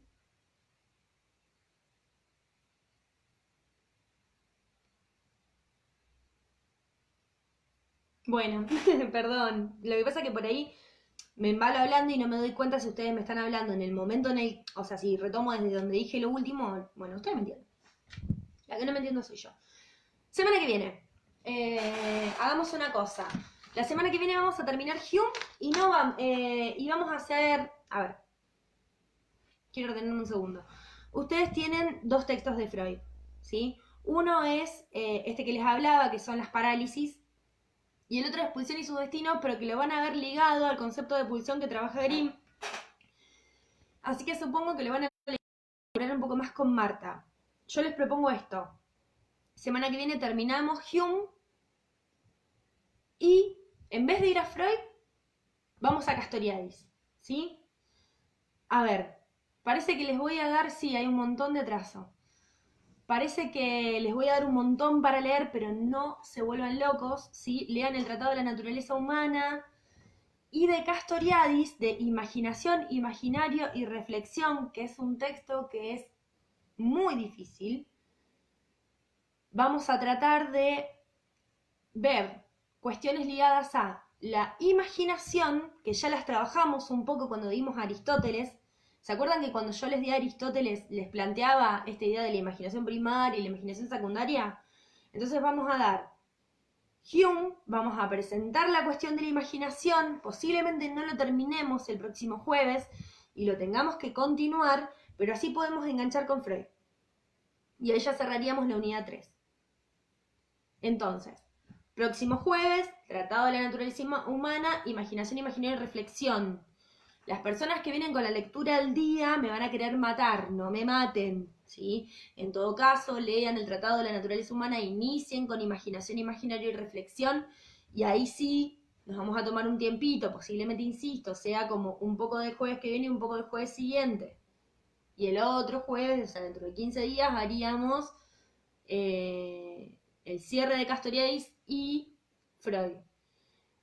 Bueno, perdón. Lo que pasa es que por ahí me embalo hablando y no me doy cuenta si ustedes me están hablando en el momento o sea, si retomo desde donde dije lo último, bueno, ustedes me entienden. La que no me entiendo soy yo. Semana que viene, hagamos una cosa. La semana que viene vamos a terminar Hume y vamos a hacer, a ver, quiero ordenarme un segundo. Ustedes tienen dos textos de Freud, ¿sí? Uno es este que les hablaba, que son las parálisis, y el otro es Pulsión y sus destinos, pero que lo van a ver ligado al concepto de pulsión que trabaja Grimm. Así que supongo que lo van a hablar un poco más con Marta. Yo les propongo esto. Semana que viene terminamos Hume y en vez de ir a Freud, vamos a Castoriadis, ¿sí? A ver, parece que les voy a dar, sí, hay un montón de trazo. Parece que les voy a dar un montón para leer, pero no se vuelvan locos, ¿sí? Lean el Tratado de la Naturaleza Humana y de Castoriadis, de Imaginación, Imaginario y Reflexión, que es un texto que es muy difícil. Vamos a tratar de ver cuestiones ligadas a la imaginación, que ya las trabajamos un poco cuando dimos a Aristóteles. ¿Se acuerdan que cuando yo les di a Aristóteles les planteaba esta idea de la imaginación primaria y la imaginación secundaria? Entonces vamos a dar Hume, vamos a presentar la cuestión de la imaginación, posiblemente no lo terminemos el próximo jueves y lo tengamos que continuar, pero así podemos enganchar con Freud. Y ahí ya cerraríamos la unidad 3. Entonces, próximo jueves, Tratado de la Naturaleza Humana, Imaginación, Imaginario y Reflexión. Las personas que vienen con la lectura al día me van a querer matar, no me maten, ¿sí? En todo caso, lean el Tratado de la Naturaleza Humana, inicien con Imaginación, Imaginario y Reflexión, y ahí sí nos vamos a tomar un tiempito, posiblemente, insisto, sea como un poco del jueves que viene y un poco del jueves siguiente. Y el otro jueves, o sea, dentro de 15 días, haríamos el cierre de Castoriadis y Freud.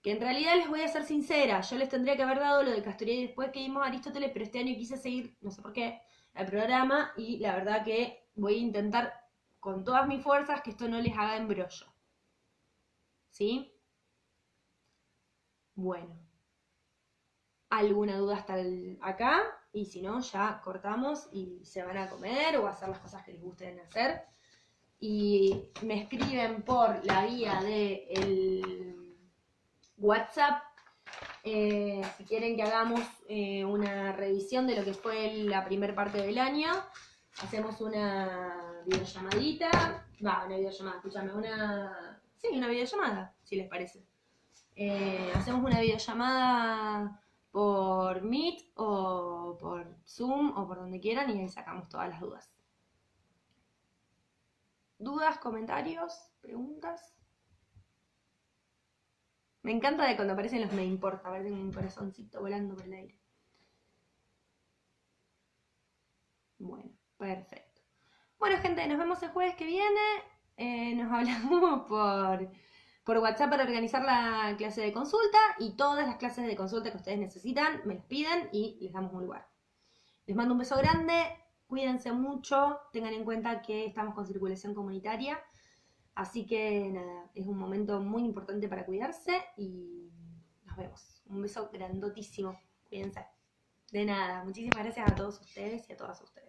Que en realidad les voy a ser sincera, yo les tendría que haber dado lo de Castoriadis después que vimos a Aristóteles, pero este año quise seguir, no sé por qué, el programa y la verdad que voy a intentar con todas mis fuerzas que esto no les haga embrollo. ¿Sí? Bueno, ¿alguna duda hasta acá? Y si no, ya cortamos y se van a comer o a hacer las cosas que les gusten hacer. Y me escriben por la vía de el WhatsApp si quieren que hagamos una revisión de lo que fue la primera parte del año. Hacemos una videollamadita, una videollamada, escúchame, una videollamada, si les parece. Hacemos una videollamada por Meet o por Zoom o por donde quieran y ahí sacamos todas las dudas. ¿Dudas, comentarios, preguntas? Me encanta de cuando aparecen los me importa, aparece un corazoncito volando por el aire. Bueno, perfecto. Bueno, gente, nos vemos el jueves que viene. Nos hablamos por WhatsApp para organizar la clase de consulta y todas las clases de consulta que ustedes necesitan me las piden y les damos un lugar. Les mando un beso grande, cuídense mucho, tengan en cuenta que estamos con circulación comunitaria, así que nada, es un momento muy importante para cuidarse y nos vemos. Un beso grandotísimo, cuídense. De nada, muchísimas gracias a todos ustedes y a todas ustedes.